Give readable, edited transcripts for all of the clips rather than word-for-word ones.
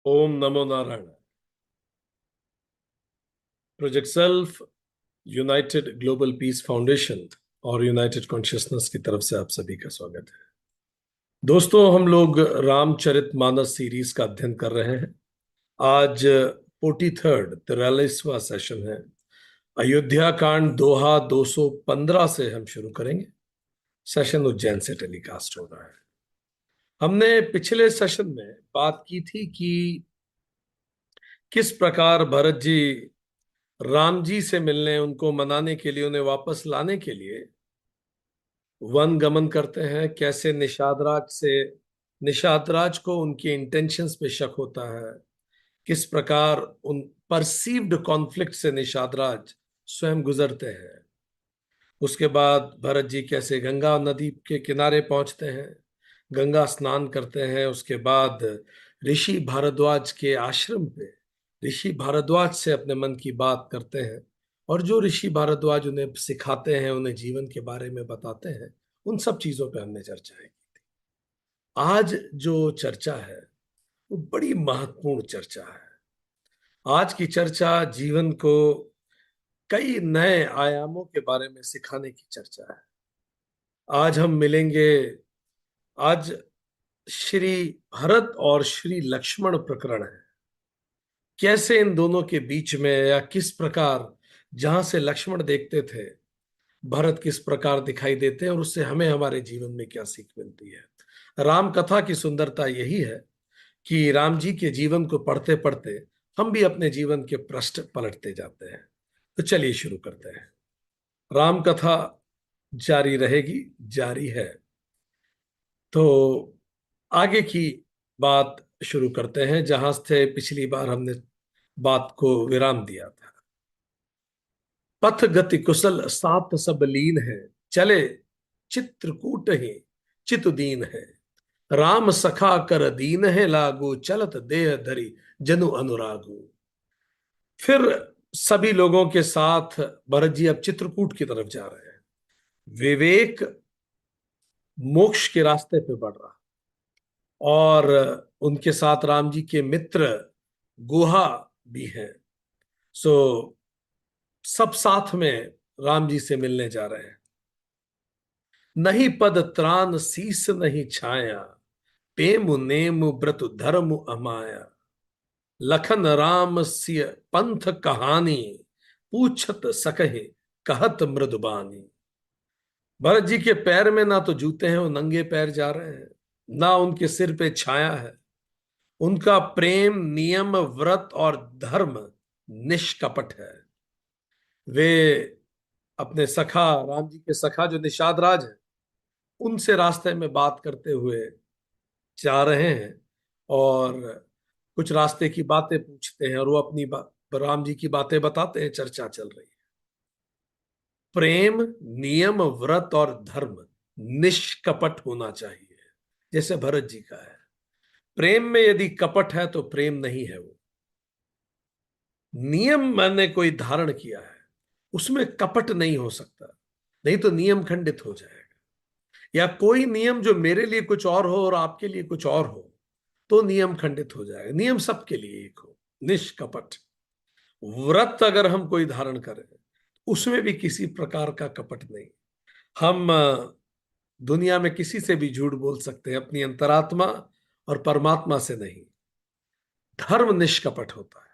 ओम नमो Narayan. Project self, United global peace foundation और United consciousness की तरफ से आप सभी का स्वागत है। दोस्तों, हम लोग रामचरितमानस सीरीज का अध्ययन कर रहे हैं। आज 43वां सेशन है। अयोध्या कांड दोहा 215 से हम शुरू करेंगे। सेशन उज्जैन से टेलीकास्ट हो रहा है। हमने पिछले सेशन में बात की थी कि किस प्रकार भरत जी राम जी से मिलने, उनको मनाने के लिए, उन्हें वापस लाने के लिए वन गमन करते हैं। कैसे निषादराज को उनके इंटेंशंस पे शक होता है। किस प्रकार उन परसीव्ड कॉन्फ्लिक्ट से निषादराज स्वयं गुजरते हैं। उसके बाद भरत जी कैसे गंगा नदी के किनारे पहुंचते हैं, गंगा स्नान करते हैं। उसके बाद ऋषि भारद्वाज के आश्रम पे ऋषि भारद्वाज से अपने मन की बात करते हैं। और जो ऋषि भारद्वाज उन्हें सिखाते हैं, उन्हें जीवन के बारे में बताते हैं, उन सब चीजों पे हमने चर्चाएं की। आज जो चर्चा है वो बड़ी महत्वपूर्ण चर्चा है। आज की चर्चा जीवन को कई नए आयामों के बारे में सिखाने की चर्चा है। आज हम मिलेंगे। आज श्री भरत और श्री लक्ष्मण प्रकरण है। कैसे इन दोनों के बीच में, या किस प्रकार जहां से लक्ष्मण देखते थे, भरत किस प्रकार दिखाई देते हैं, और उससे हमें हमारे जीवन में क्या सीख मिलती है। राम कथा की सुंदरता यही है कि राम जी के जीवन को पढ़ते पढ़ते हम भी अपने जीवन के पृष्ठ पलटते जाते हैं। तो चलिए शुरू करते हैं। राम कथा जारी रहेगी, जारी है। तो आगे की बात शुरू करते हैं जहां थे पिछली बार हमने बात को विराम दिया था। पथ गति कुशल सात सब लीन है, चले चित्रकूट ही चितुदीन है। राम सखा कर दीन है लागू, चलत देह धरी जनु अनुरागू। फिर सभी लोगों के साथ भरत जी अब चित्रकूट की तरफ जा रहे हैं। विवेक मोक्ष के रास्ते पे बढ़ रहा, और उनके साथ राम जी के मित्र गुहा भी हैं। सो सब साथ में राम जी से मिलने जा रहे हैं। नहीं पद त्राण शीस नहीं छाया, पेमु नेमु व्रत धर्म अमाया। लखन राम सिय पंथ कहानी, पूछत सकहि कहत मृदुबानी। भरत जी के पैर में ना तो जूते हैं, वो नंगे पैर जा रहे हैं, ना उनके सिर पे छाया है। उनका प्रेम नियम व्रत और धर्म निष्कपट है। वे अपने सखा, राम जी के सखा जो निषाद राज है, उनसे रास्ते में बात करते हुए जा रहे हैं। और कुछ रास्ते की बातें पूछते हैं और वो अपनी राम जी की बातें बताते हैं। चर्चा चल रही है। प्रेम नियम व्रत और धर्म निष्कपट होना चाहिए, जैसे भरत जी का है। प्रेम में यदि कपट है तो प्रेम नहीं है वो। नियम मैंने कोई धारण किया है, उसमें कपट नहीं हो सकता, नहीं तो नियम खंडित हो जाएगा। या कोई नियम जो मेरे लिए कुछ और हो और आपके लिए कुछ और हो, तो नियम खंडित हो जाएगा। नियम सबके लिए एक हो, निष्कपट। व्रत अगर हम कोई धारण करें, उसमें भी किसी प्रकार का कपट नहीं। हम दुनिया में किसी से भी झूठ बोल सकते हैं, अपनी अंतरात्मा और परमात्मा से नहीं। धर्म निष्कपट होता है।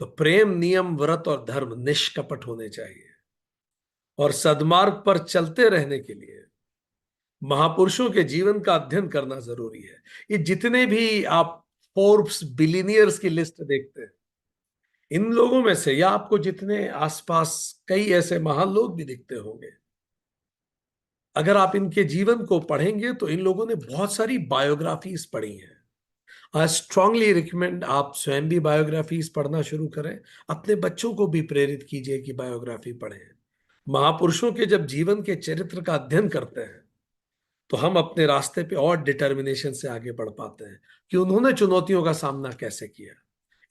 तो प्रेम नियम व्रत और धर्म निष्कपट होने चाहिए। और सद्मार्ग पर चलते रहने के लिए महापुरुषों के जीवन का अध्ययन करना जरूरी है। ये जितने भी आप फोर्ब्स बिलियनियर्स की लिस्ट देखते हैं, इन लोगों में से, या आपको जितने आसपास कई ऐसे महान लोग भी दिखते होंगे, अगर आप इनके जीवन को पढ़ेंगे तो इन लोगों ने बहुत सारी बायोग्राफीज पढ़ी हैं। आई स्ट्रांगली रिकमेंड आप स्वयं भी बायोग्राफीज पढ़ना शुरू करें। अपने बच्चों को भी प्रेरित कीजिए कि बायोग्राफी पढ़ें। महापुरुषों के जब जीवन के चरित्र का अध्ययन करते हैं तो हम अपने रास्ते पे और डिटर्मिनेशन से आगे बढ़ पाते हैं कि उन्होंने चुनौतियों का सामना कैसे किया।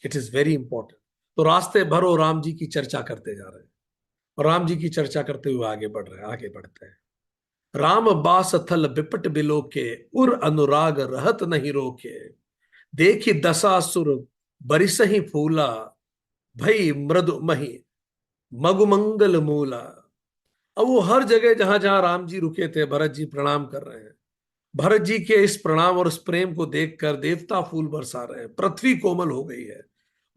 It is very important. तो रास्ते भरो राम जी की चर्चा करते जा रहे हैं, और राम जी की चर्चा करते हुए आगे बढ़ रहे हैं, आगे बढ़ते हैं। राम बास थल बिपट बिलोके, उर अनुराग रहत नहीं रोके। देखी दशासुर बरिसहि फूला, भई मृदु मही मगुमंगल मूला। अब वो हर जगह जहां जहां राम जी रुके थे, भरत जी प्रणाम कर रहे हैं। भरत जी के इस प्रणाम और इस प्रेम को देखकर देवता फूल बरसा रहे हैं, पृथ्वी कोमल हो गई है,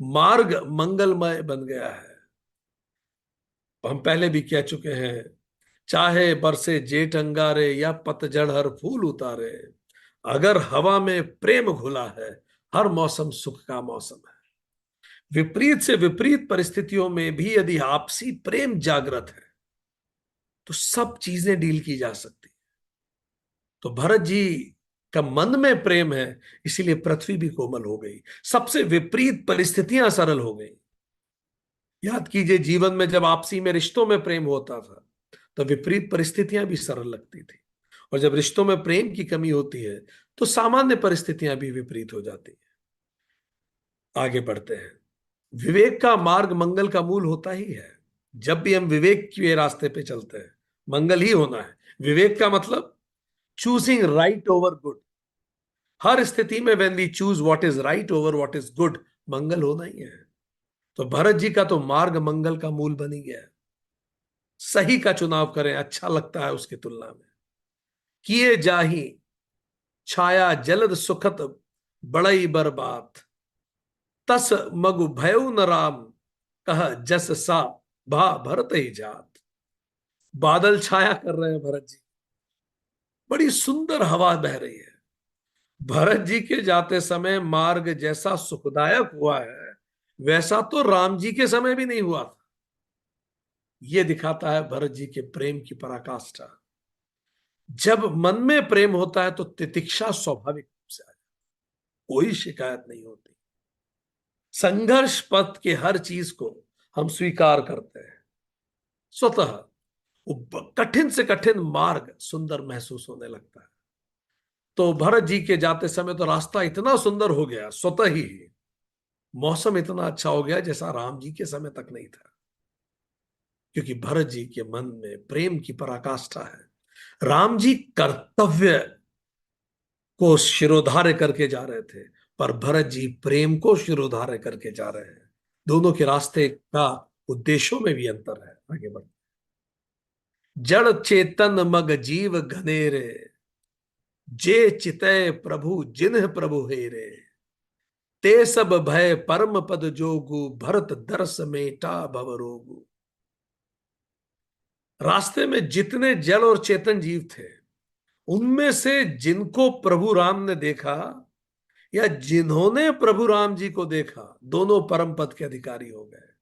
मार्ग मंगलमय बन गया है। हम पहले भी कह चुके हैं, चाहे बरसे जेठ अंगारे या पतझड़ हर फूल उतारे, अगर हवा में प्रेम घुला है, हर मौसम सुख का मौसम है। विपरीत से विपरीत परिस्थितियों में भी यदि आपसी प्रेम जागृत है तो सब चीजें डील की जा सकती। तो भरत जी का मन में प्रेम है, इसीलिए पृथ्वी भी कोमल हो गई, सबसे विपरीत परिस्थितियां सरल हो गई। याद कीजिए, जीवन में जब आपसी में रिश्तों में प्रेम होता था तो विपरीत परिस्थितियां भी सरल लगती थी, और जब रिश्तों में प्रेम की कमी होती है तो सामान्य परिस्थितियां भी विपरीत हो जाती हैं। आगे बढ़ते हैं। विवेक का मार्ग मंगल का मूल होता ही है। जब भी हम विवेक के रास्ते पे चलते हैं, मंगल ही होना है। विवेक का मतलब चूजिंग राइट ओवर गुड। हर स्थिति में when we choose what is right over what is good, मंगल होना ही है। तो भरत जी का तो मार्ग मंगल का मूल बन ही गया है। सही का चुनाव करें, अच्छा लगता है उसकी तुलना में। किए जाही छाया जलद सुखत बड़ई बर्बाद, तस मगु भयउ न राम, कह जस सा भा भरत ही जात। बादल छाया कर रहे हैं भरत जी, बड़ी सुंदर हवा बह रही है। भरत जी के जाते समय मार्ग जैसा सुखदायक हुआ है, वैसा तो राम जी के समय भी नहीं हुआ था। यह दिखाता है भरत जी के प्रेम की पराकाष्ठा। जब मन में प्रेम होता है तो तितिक्षा स्वाभाविक रूप से आ जाती, कोई शिकायत नहीं होती। संघर्ष पथ के हर चीज को हम स्वीकार करते हैं स्वतः। कठिन से कठिन मार्ग सुंदर महसूस होने लगता है। तो भरत जी के जाते समय तो रास्ता इतना सुंदर हो गया स्वतः ही, मौसम इतना अच्छा हो गया जैसा राम जी के समय तक नहीं था, क्योंकि भरत जी के मन में प्रेम की पराकाष्ठा है। राम जी कर्तव्य को शिरोधार्य करके जा रहे थे, पर भरत जी प्रेम को शिरोधार्य करके जा रहे हैं। दोनों के रास्ते का उद्देश्यों में भी अंतर है। आगे बढ़। जड़ चेतन मग जीव घनेरे, जे चितय प्रभु जिन्ह प्रभु हेरे, ते सब भय परम पद जोगु, भरत दर्श मेटा भव रोगु। रास्ते में जितने जड़ और चेतन जीव थे, उनमें से जिनको प्रभु राम ने देखा या जिन्होंने प्रभु राम जी को देखा, दोनों परम पद के अधिकारी हो गए।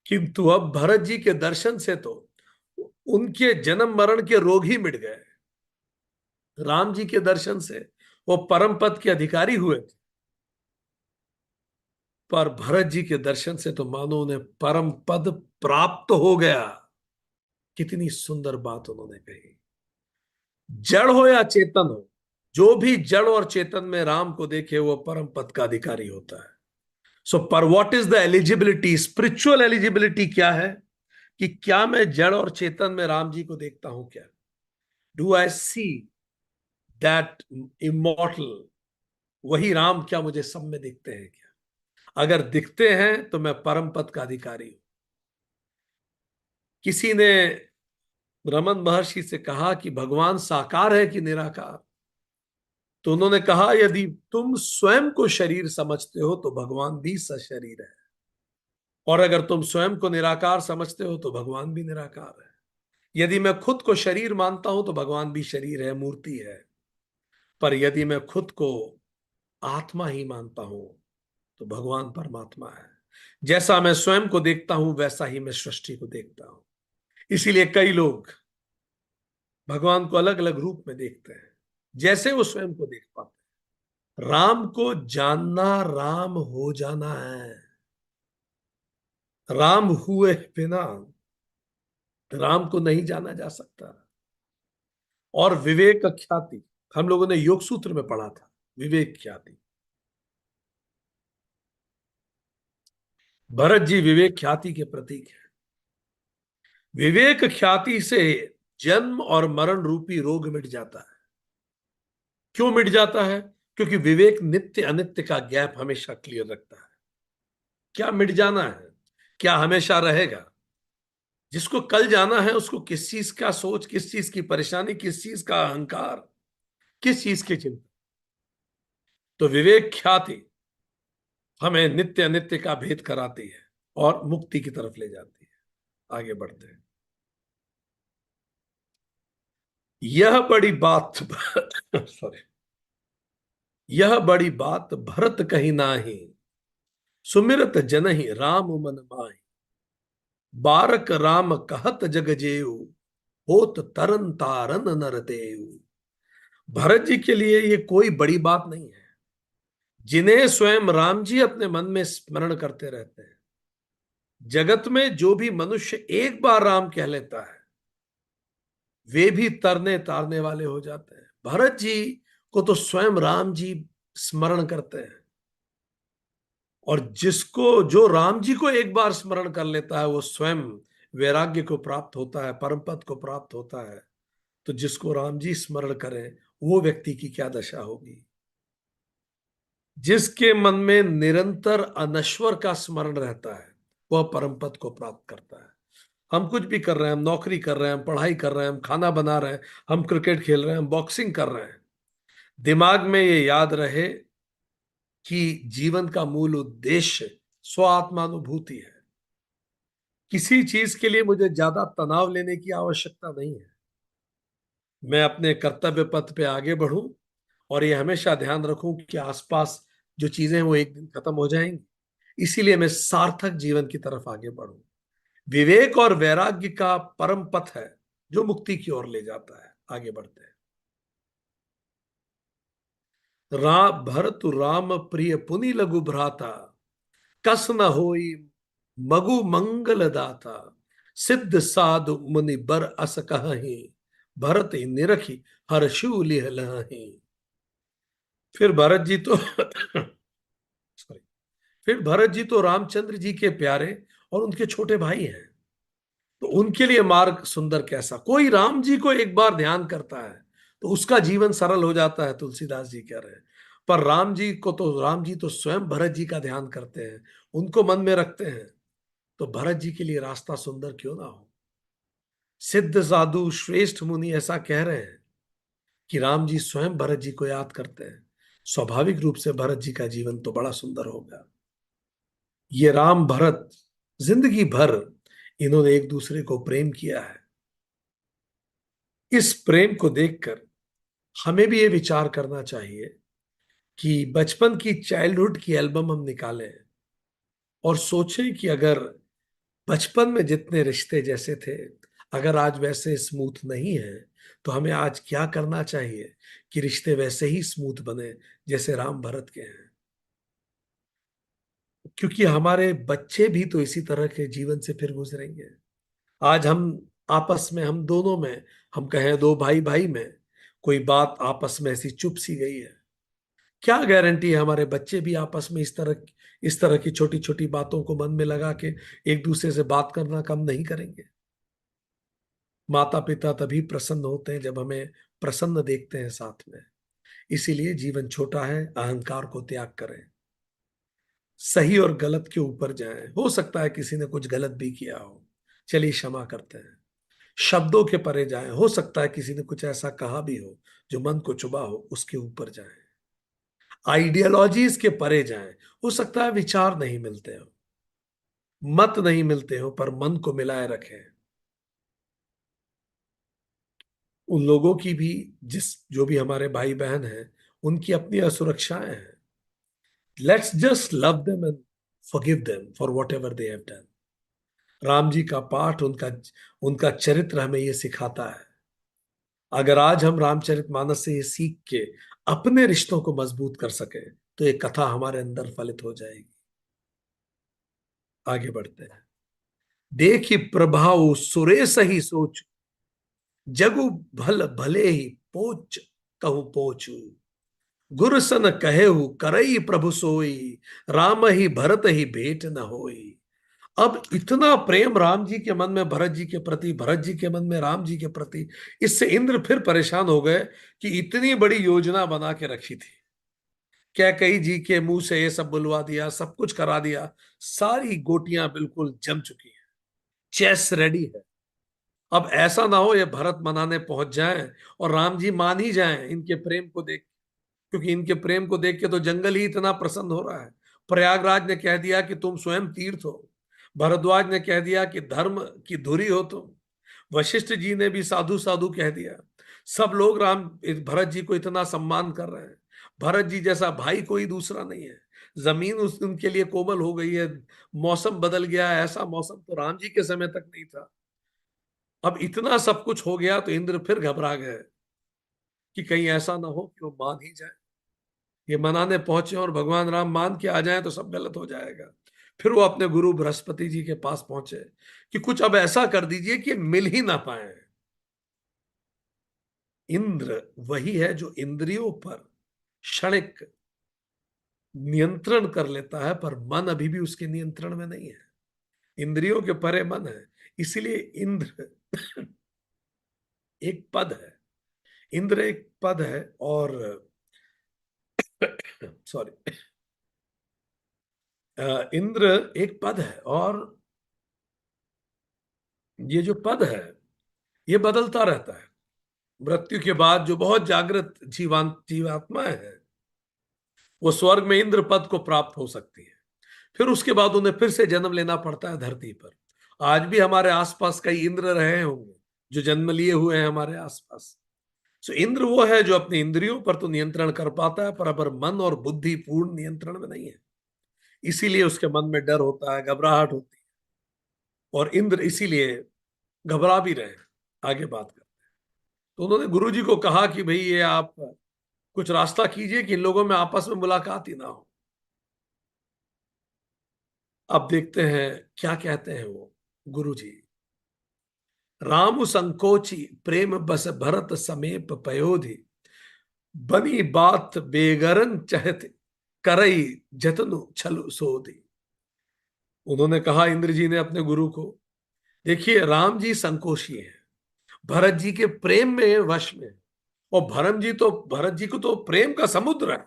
किंतु अब भरत जी के दर्शन से तो उनके जन्म मरण के रोग ही मिट गए। राम जी के दर्शन से वो परम पद के अधिकारी हुए थे, पर भरत जी के दर्शन से तो मानो उन्हें परम पद प्राप्त हो गया। कितनी सुंदर बात उन्होंने कही। जड़ हो या चेतन हो, जो भी जड़ और चेतन में राम को देखे वो परम पद का अधिकारी होता है। सो पर what is the eligibility, spiritual eligibility क्या है, कि क्या मैं जड़ और चेतन में राम जी को देखता हूं क्या? Do I see that immortal, वही राम क्या मुझे सब में दिखते हैं क्या? अगर दिखते हैं तो मैं परम पद का अधिकारी हूं। किसी ने रमन महर्षि से कहा कि भगवान साकार है कि निराकार? तो उन्होंने कहा, यदि तुम स्वयं को शरीर समझते हो तो भगवान भी सशरीर है, और अगर तुम स्वयं को निराकार समझते हो तो भगवान भी निराकार है। यदि मैं खुद को शरीर मानता हूं तो भगवान भी शरीर है, मूर्ति है। पर यदि मैं खुद को आत्मा ही मानता हूं तो भगवान परमात्मा है। जैसा मैं स्वयं को देखता हूं वैसा ही मैं सृष्टि को देखता हूं। इसीलिए कई लोग भगवान को अलग अलग रूप में देखते हैं, जैसे वो स्वयं को देख पाते हैं। राम को जानना राम हो जाना है। राम हुए बिना राम को नहीं जाना जा सकता। और विवेक ख्याति, हम लोगों ने योग सूत्र में पढ़ा था, विवेक ख्याति। भरत जी विवेक ख्याति के प्रतीक है। विवेक ख्याति से जन्म और मरण रूपी रोग मिट जाता है। क्यों मिट जाता है? क्योंकि विवेक नित्य अनित्य का गैप हमेशा क्लियर रखता है। क्या मिट जाना है, क्या हमेशा रहेगा। जिसको कल जाना है उसको किस चीज का सोच, किस चीज की परेशानी, किस चीज का अहंकार, किस चीज की चिंता। तो विवेक ख्याति हमें नित्य अनित्य का भेद कराती है और मुक्ति की तरफ ले जाती है। आगे बढ़ते हैं। यह बड़ी बात सॉरी, यह बड़ी बात भरत कही नाही, सुमिरत जनहि राम मन माहि। बारक राम कहत जग जेऊ, होत तरन तारन नर देऊ। भरत जी के लिए ये कोई बड़ी बात नहीं है, जिन्हें स्वयं राम जी अपने मन में स्मरण करते रहते हैं। जगत में जो भी मनुष्य एक बार राम कह लेता है वे भी तरने तारने वाले हो जाते हैं। भरत जी को तो स्वयं राम जी स्मरण करते हैं, और जिसको, जो राम जी को एक बार स्मरण कर लेता है वो स्वयं वैराग्य को प्राप्त होता है, परम पद को प्राप्त होता है। तो जिसको राम जी स्मरण करें वो व्यक्ति की क्या दशा होगी। जिसके मन में निरंतर अनश्वर का स्मरण रहता है वह परम पद को प्राप्त करता है। हम कुछ भी कर रहे हैं, हम नौकरी कर रहे हैं, हम पढ़ाई कर रहे हैं, हम खाना बना रहे हैं, हम क्रिकेट खेल रहे हैं, हम बॉक्सिंग कर रहे हैं, दिमाग में ये याद रहे कि जीवन का मूल उद्देश्य स्व आत्मानुभूति है। किसी चीज के लिए मुझे ज्यादा तनाव लेने की आवश्यकता नहीं है। मैं अपने कर्तव्य पथ पे आगे बढ़ूं और ये हमेशा ध्यान रखूं कि आसपास जो चीजें हैं वो एक दिन खत्म हो जाएंगी। इसीलिए मैं सार्थक जीवन की तरफ आगे बढ़ूं। विवेक और वैराग्य का परम पथ है जो मुक्ति की ओर ले जाता है। आगे बढ़ते हैं। भरत राम प्रिय पुनि लघु भ्राता, कस न होई मगु मंगल दाता। सिद्ध साधु मुनि बर अस कहि, भरत निरखी हर्षु लिह लहि। फिर भरत जी तो सॉरी, फिर भरत जी तो रामचंद्र जी के प्यारे और उनके छोटे भाई हैं। तो उनके लिए मार्ग सुंदर कैसा। कोई राम जी को एक बार ध्यान करता है तो उसका जीवन सरल हो जाता है, तुलसीदास जी कह रहे हैं। पर राम जी तो स्वयं भरत जी का ध्यान करते हैं, उनको मन में रखते हैं। तो भरत जी के लिए रास्ता सुंदर क्यों ना हो। सिद्ध साधु श्रेष्ठ मुनि ऐसा कह रहे हैं कि राम जी स्वयं भरत जी को याद करते हैं। स्वाभाविक रूप से भरत जी का जीवन तो बड़ा सुंदर होगा। ये राम भरत जिंदगी भर इन्होंने एक दूसरे को प्रेम किया है। इस प्रेम को देखकर हमें भी ये विचार करना चाहिए कि बचपन की, चाइल्डहुड की एल्बम हम निकालें और सोचें कि अगर बचपन में जितने रिश्ते जैसे थे अगर आज वैसे स्मूथ नहीं है तो हमें आज क्या करना चाहिए कि रिश्ते वैसे ही स्मूथ बने जैसे राम भरत के हैं। क्योंकि हमारे बच्चे भी तो इसी तरह के जीवन से फिर गुजरेंगे। आज हम आपस में, हम दोनों में, हम कहें दो भाई भाई में कोई बात आपस में ऐसी चुप सी गई है, क्या गारंटी है हमारे बच्चे भी आपस में इस तरह की छोटी छोटी बातों को मन में लगा के एक दूसरे से बात करना कम नहीं करेंगे। माता पिता तभी प्रसन्न होते हैं जब हमें प्रसन्न देखते हैं साथ में। इसीलिए जीवन छोटा है, अहंकार को त्याग करें, सही और गलत के ऊपर जाएं। हो सकता है किसी ने कुछ गलत भी किया हो, चलिए क्षमा करते हैं। शब्दों के परे जाएं, हो सकता है किसी ने कुछ ऐसा कहा भी हो जो मन को चुभा हो, उसके ऊपर जाएं। आइडियोलॉजीज के परे जाएं, हो सकता है विचार नहीं मिलते हो, मत नहीं मिलते हो, पर मन को मिलाए रखें। उन लोगों की भी, जो भी हमारे भाई बहन हैं, उनकी अपनी असुरक्षाएं हैं। Let's just love them and forgive them for whatever they have done. Ram ji का पाठ, उनका उनका चरित्र हमें ये सिखाता है। अगर आज हम रामचरितमानस से ये सीख के अपने रिश्तों को मजबूत कर सके तो ये कथा हमारे अंदर फलित हो जाएगी। आगे बढ़ते हैं। देखी प्रभाव सुरेश ही सोच, जगु भल भले ही पोच कहूं पोचू। गुर सन कहेहु करई प्रभु सोई, राम ही भरत ही भेंट न होई। अब इतना प्रेम राम जी के मन में भरत जी के प्रति, भरत जी के मन में राम जी के प्रति, इससे इंद्र फिर परेशान हो गए कि इतनी बड़ी योजना बना के रखी थी कैकई जी के मुंह से ये सब बुलवा दिया, सब कुछ करा दिया, सारी गोटियां बिल्कुल जम चुकी हैं, चेस रेडी है। अब ऐसा ना हो ये भरत मनाने पहुंच जाएं और राम जी मान ही जाएं इनके प्रेम को देख, क्योंकि इनके प्रेम को देख के तो जंगल ही इतना प्रसन्न हो रहा है। प्रयागराज ने कह दिया कि तुम स्वयं तीर्थ हो, भरद्वाज ने कह दिया कि धर्म की धुरी हो तुम, वशिष्ठ जी ने भी साधु साधु कह दिया। सब लोग राम भरत जी को इतना सम्मान कर रहे हैं। भरत जी जैसा भाई कोई दूसरा नहीं है। जमीन उनके लिए कोमल हो गई है, मौसम बदल गया है, ऐसा मौसम तो राम जी के समय तक नहीं था। अब इतना सब कुछ हो गया तो इंद्र फिर घबरा गए कि कहीं ऐसा ना हो कि वो मान ही जाए, ये मनाने पहुंचे और भगवान राम मान के आ जाए तो सब गलत हो जाएगा। फिर वो अपने गुरु बृहस्पति जी के पास पहुंचे कि कुछ अब ऐसा कर दीजिए कि मिल ही ना पाए। इंद्र वही है जो इंद्रियों पर क्षणिक नियंत्रण कर लेता है, पर मन अभी भी उसके नियंत्रण में नहीं है। इंद्रियों के परे मन है। इसीलिए इंद्र एक पद है, इंद्र एक पद है। और सॉरी, इंद्र एक पद है, और ये जो पद है ये बदलता रहता है। मृत्यु के बाद जो बहुत जागृत जीवात्माएं हैं वो स्वर्ग में इंद्र पद को प्राप्त हो सकती है। फिर उसके बाद उन्हें फिर से जन्म लेना पड़ता है धरती पर। आज भी हमारे आसपास कई इंद्र रहे होंगे जो जन्म लिए हुए हैं हमारे आसपास। सो इंद्र वो है जो अपने इंद्रियों पर तो नियंत्रण कर पाता है, पर अगर मन और बुद्धि पूर्ण नियंत्रण में नहीं है, इसीलिए उसके मन में डर होता है, घबराहट होती है। और इंद्र इसीलिए घबरा भी रहे हैं। आगे बात कर, तो उन्होंने गुरु जी को कहा कि भाई ये आप कुछ रास्ता कीजिए कि इन लोगों में आपस में मुलाकात ही ना हो। अब देखते हैं क्या कहते हैं वो गुरु जी। राम संकोची प्रेम बस भरत समेप पयोधि, बनी बात बेगरन चहत करई जतनु छल सोधि। उन्होंने कहा, इंद्र जी ने अपने गुरु को, देखिए राम जी संकोची हैं, भरत जी के प्रेम में वश में, और भरत जी को तो प्रेम का समुद्र है।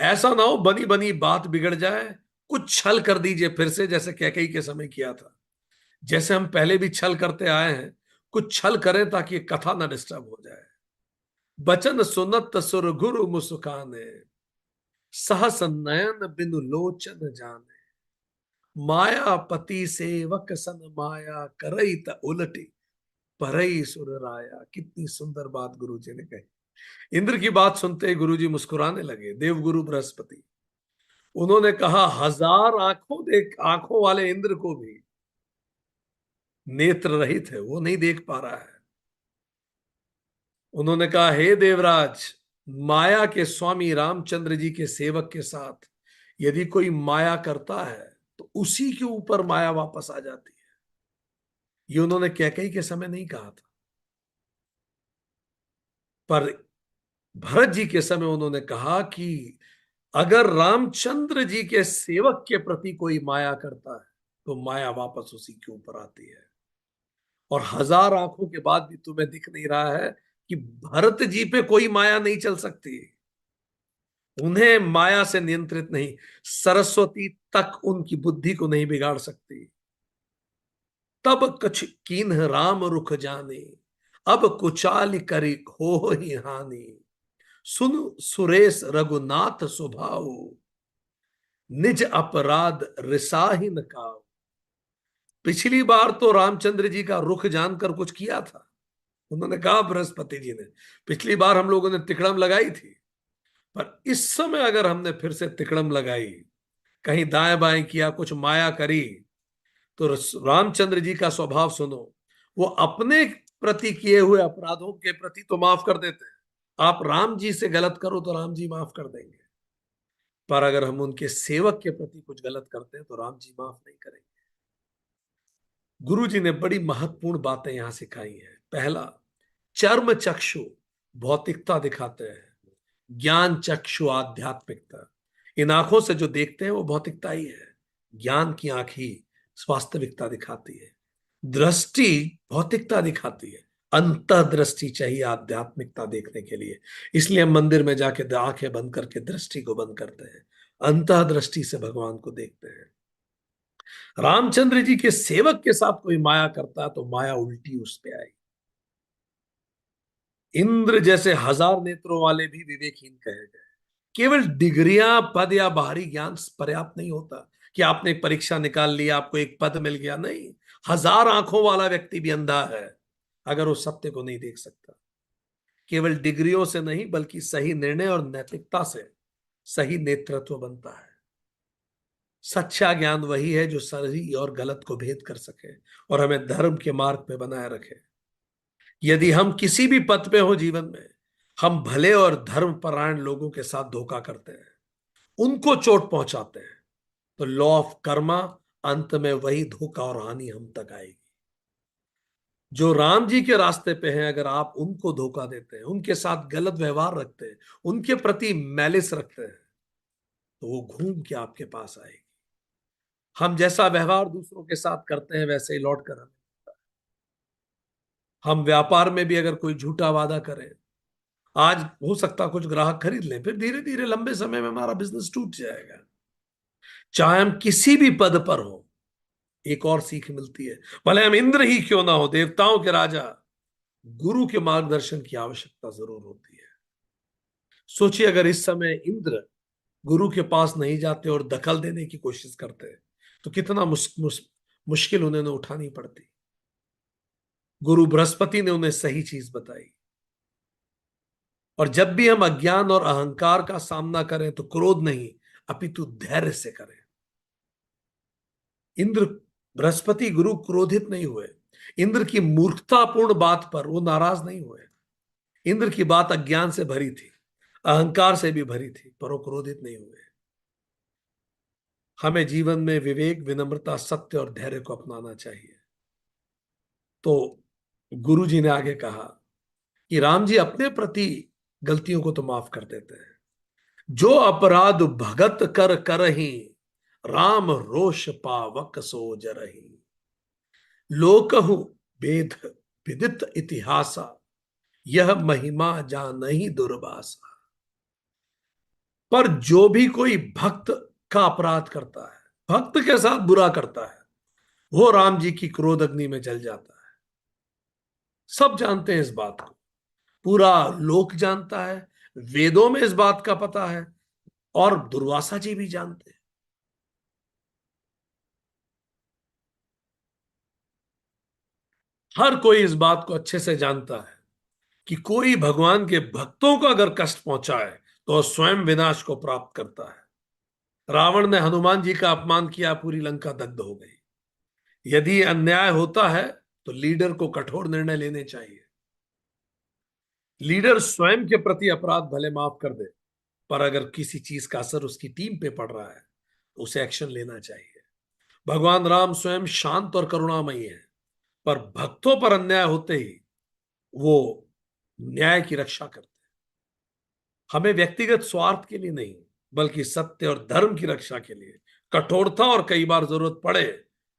ऐसा ना हो बनी बनी बात बिगड़ जाए, कुछ छल कर दीजिए फिर से, जैसे कैकेयी के समय किया था, जैसे हम पहले भी छल करते आए हैं। कुछ छल करें ताकि ये कथा ना डिस्टर्ब हो जाए। बचन सुनत सुर गुरु मुस्काने, सहस नयन बिनु लोचन जाने, माया पति सेवक सन माया करई त उलटी, परई सुर राया। कितनी सुंदर बात गुरु जी ने कही। इंद्र की बात सुनते ही गुरु जी मुस्कुराने लगे, देवगुरु बृहस्पति। उन्होंने कहा, हजार आंखों देख, आंखों वाले इंद्र को भी नेत्र रहित है, वो नहीं देख पा रहा है। उन्होंने कहा, हे देवराज, माया के स्वामी रामचंद्र जी के सेवक के साथ यदि कोई माया करता है तो उसी के ऊपर माया वापस आ जाती है। ये उन्होंने कैकेयी के समय नहीं कहा था, पर भरत जी के समय उन्होंने कहा कि अगर रामचंद्र जी के सेवक के प्रति कोई माया करता है तो माया वापस उसी के ऊपर आती है। और हजार आंखों के बाद भी तुम्हें दिख नहीं रहा है कि भरत जी पे कोई माया नहीं चल सकती, उन्हें माया से नियंत्रित नहीं, सरस्वती तक उनकी बुद्धि को नहीं बिगाड़ सकती। तब कछ कीन्ह राम रुख जाने, अब कुचाल करी हो ही हानि, सुन सुरेश रघुनाथ स्वभाव, निज अपराध रिसाहिन काव। पिछली बार तो रामचंद्र जी का रुख जानकर कुछ किया था। उन्होंने कहा बृहस्पति जी ने, पिछली बार हम लोगों ने तिकड़म लगाई थी, पर इस समय अगर हमने फिर से तिकड़म लगाई, कहीं दाएं बाएं किया, कुछ माया करी, तो रामचंद्र जी का स्वभाव सुनो, वो अपने प्रति किए हुए अपराधों के प्रति तो माफ कर देते हैं। आप राम जी से गलत करो तो राम जी माफ कर देंगे, पर अगर हम उनके सेवक के प्रति कुछ गलत करते हैं तो राम जी माफ नहीं करेंगे। गुरु जी ने बड़ी महत्वपूर्ण बातें यहां सिखाई हैं। पहला, चर्म चक्षु भौतिकता दिखाते हैं, ज्ञान चक्षु आध्यात्मिकता। इन आंखों से जो देखते हैं वो भौतिकता ही है, ज्ञान की आंख ही वास्तविकता दिखाती है। दृष्टि भौतिकता दिखाती है, अंतर्दृष्टि चाहिए आध्यात्मिकता देखने के लिए। इसलिए हम मंदिर में जाके आंखें बंद करके दृष्टि को बंद करते हैं, अंतर्दृष्टि से भगवान को देखते हैं। रामचंद्र जी के सेवक के साथ कोई माया करता है तो माया उल्टी उस पे आई। इंद्र जैसे हजार नेत्रों वाले भी विवेकहीन कहे गए। केवल डिग्रियां, पद या बाहरी ज्ञान पर्याप्त नहीं होता कि आपने एक परीक्षा निकाल लिया, आपको एक पद मिल गया। नहीं, हजार आंखों वाला व्यक्ति भी अंधा है अगर वो सत्य को नहीं देख सकता। केवल डिग्रियों से नहीं बल्कि सही निर्णय और नैतिकता से सही नेतृत्व बनता है। सच्चा ज्ञान वही है जो सही और गलत को भेद कर सके और हमें धर्म के मार्ग पे बनाए रखे। यदि हम किसी भी पद पे हो जीवन में, हम भले और धर्मपरायण लोगों के साथ धोखा करते हैं, उनको चोट पहुंचाते हैं, तो लॉ ऑफ कर्मा अंत में वही धोखा और हानि हम तक आएगी। जो राम जी के रास्ते पे हैं, अगर आप उनको धोखा देते हैं, उनके साथ गलत व्यवहार रखते हैं, उनके प्रति मैलिस रखते हैं, तो वो घूम के आपके पास आएगी। हम जैसा व्यवहार दूसरों के साथ करते हैं वैसे ही लौट कर हमें मिलता है। हम व्यापार में भी अगर कोई झूठा वादा करें, आज हो सकता कुछ ग्राहक खरीद लें, फिर धीरे धीरे लंबे समय में हमारा बिजनेस टूट जाएगा। चाहे हम किसी भी पद पर हो, एक और सीख मिलती है, भले हम इंद्र ही क्यों ना हो, देवताओं के राजा, गुरु के मार्गदर्शन की आवश्यकता जरूर होती है। सोचिए अगर इस समय इंद्र गुरु के पास नहीं जाते और दखल देने की कोशिश करते तो कितना मुश्किल उन्हें उठानी पड़ती। गुरु बृहस्पति ने उन्हें सही चीज बताई। और जब भी हम अज्ञान और अहंकार का सामना करें तो क्रोध नहीं अपितु धैर्य से करें। इंद्र, बृहस्पति गुरु क्रोधित नहीं हुए। इंद्र की मूर्खतापूर्ण बात पर वो नाराज नहीं हुए। इंद्र की बात अज्ञान से भरी थी, अहंकार से भी भरी थी, पर वो क्रोधित नहीं हुए। हमें जीवन में विवेक, विनम्रता, सत्य और धैर्य को अपनाना चाहिए। तो गुरु जी ने आगे कहा कि राम जी अपने प्रति गलतियों को तो माफ कर देते हैं। जो अपराध भगत कर करही, राम रोष पावक सो जरही। लोकहु वेद विदित इतिहासा, यह महिमा जानहि दुर्वासा। पर जो भी कोई भक्त का अपराध करता है, भक्त के साथ बुरा करता है, वो राम जी की क्रोध अग्नि में जल जाता है। सब जानते हैं इस बात को, पूरा लोक जानता है, वेदों में इस बात का पता है, और दुर्वासा जी भी जानते हैं। हर कोई इस बात को अच्छे से जानता है कि कोई भगवान के भक्तों को अगर कष्ट पहुंचाए तो वह स्वयं विनाश को प्राप्त करता है। रावण ने हनुमान जी का अपमान किया, पूरी लंका दग्ध हो गई। यदि अन्याय होता है तो लीडर को कठोर निर्णय लेने चाहिए। लीडर स्वयं के प्रति अपराध भले माफ कर दे, पर अगर किसी चीज का असर उसकी टीम पे पड़ रहा है तो उसे एक्शन लेना चाहिए। भगवान राम स्वयं शांत और करुणामयी है, पर भक्तों पर अन्याय होते ही वो न्याय की रक्षा करते हैं। हमें व्यक्तिगत स्वार्थ के लिए नहीं बल्कि सत्य और धर्म की रक्षा के लिए कठोरता और कई बार जरूरत पड़े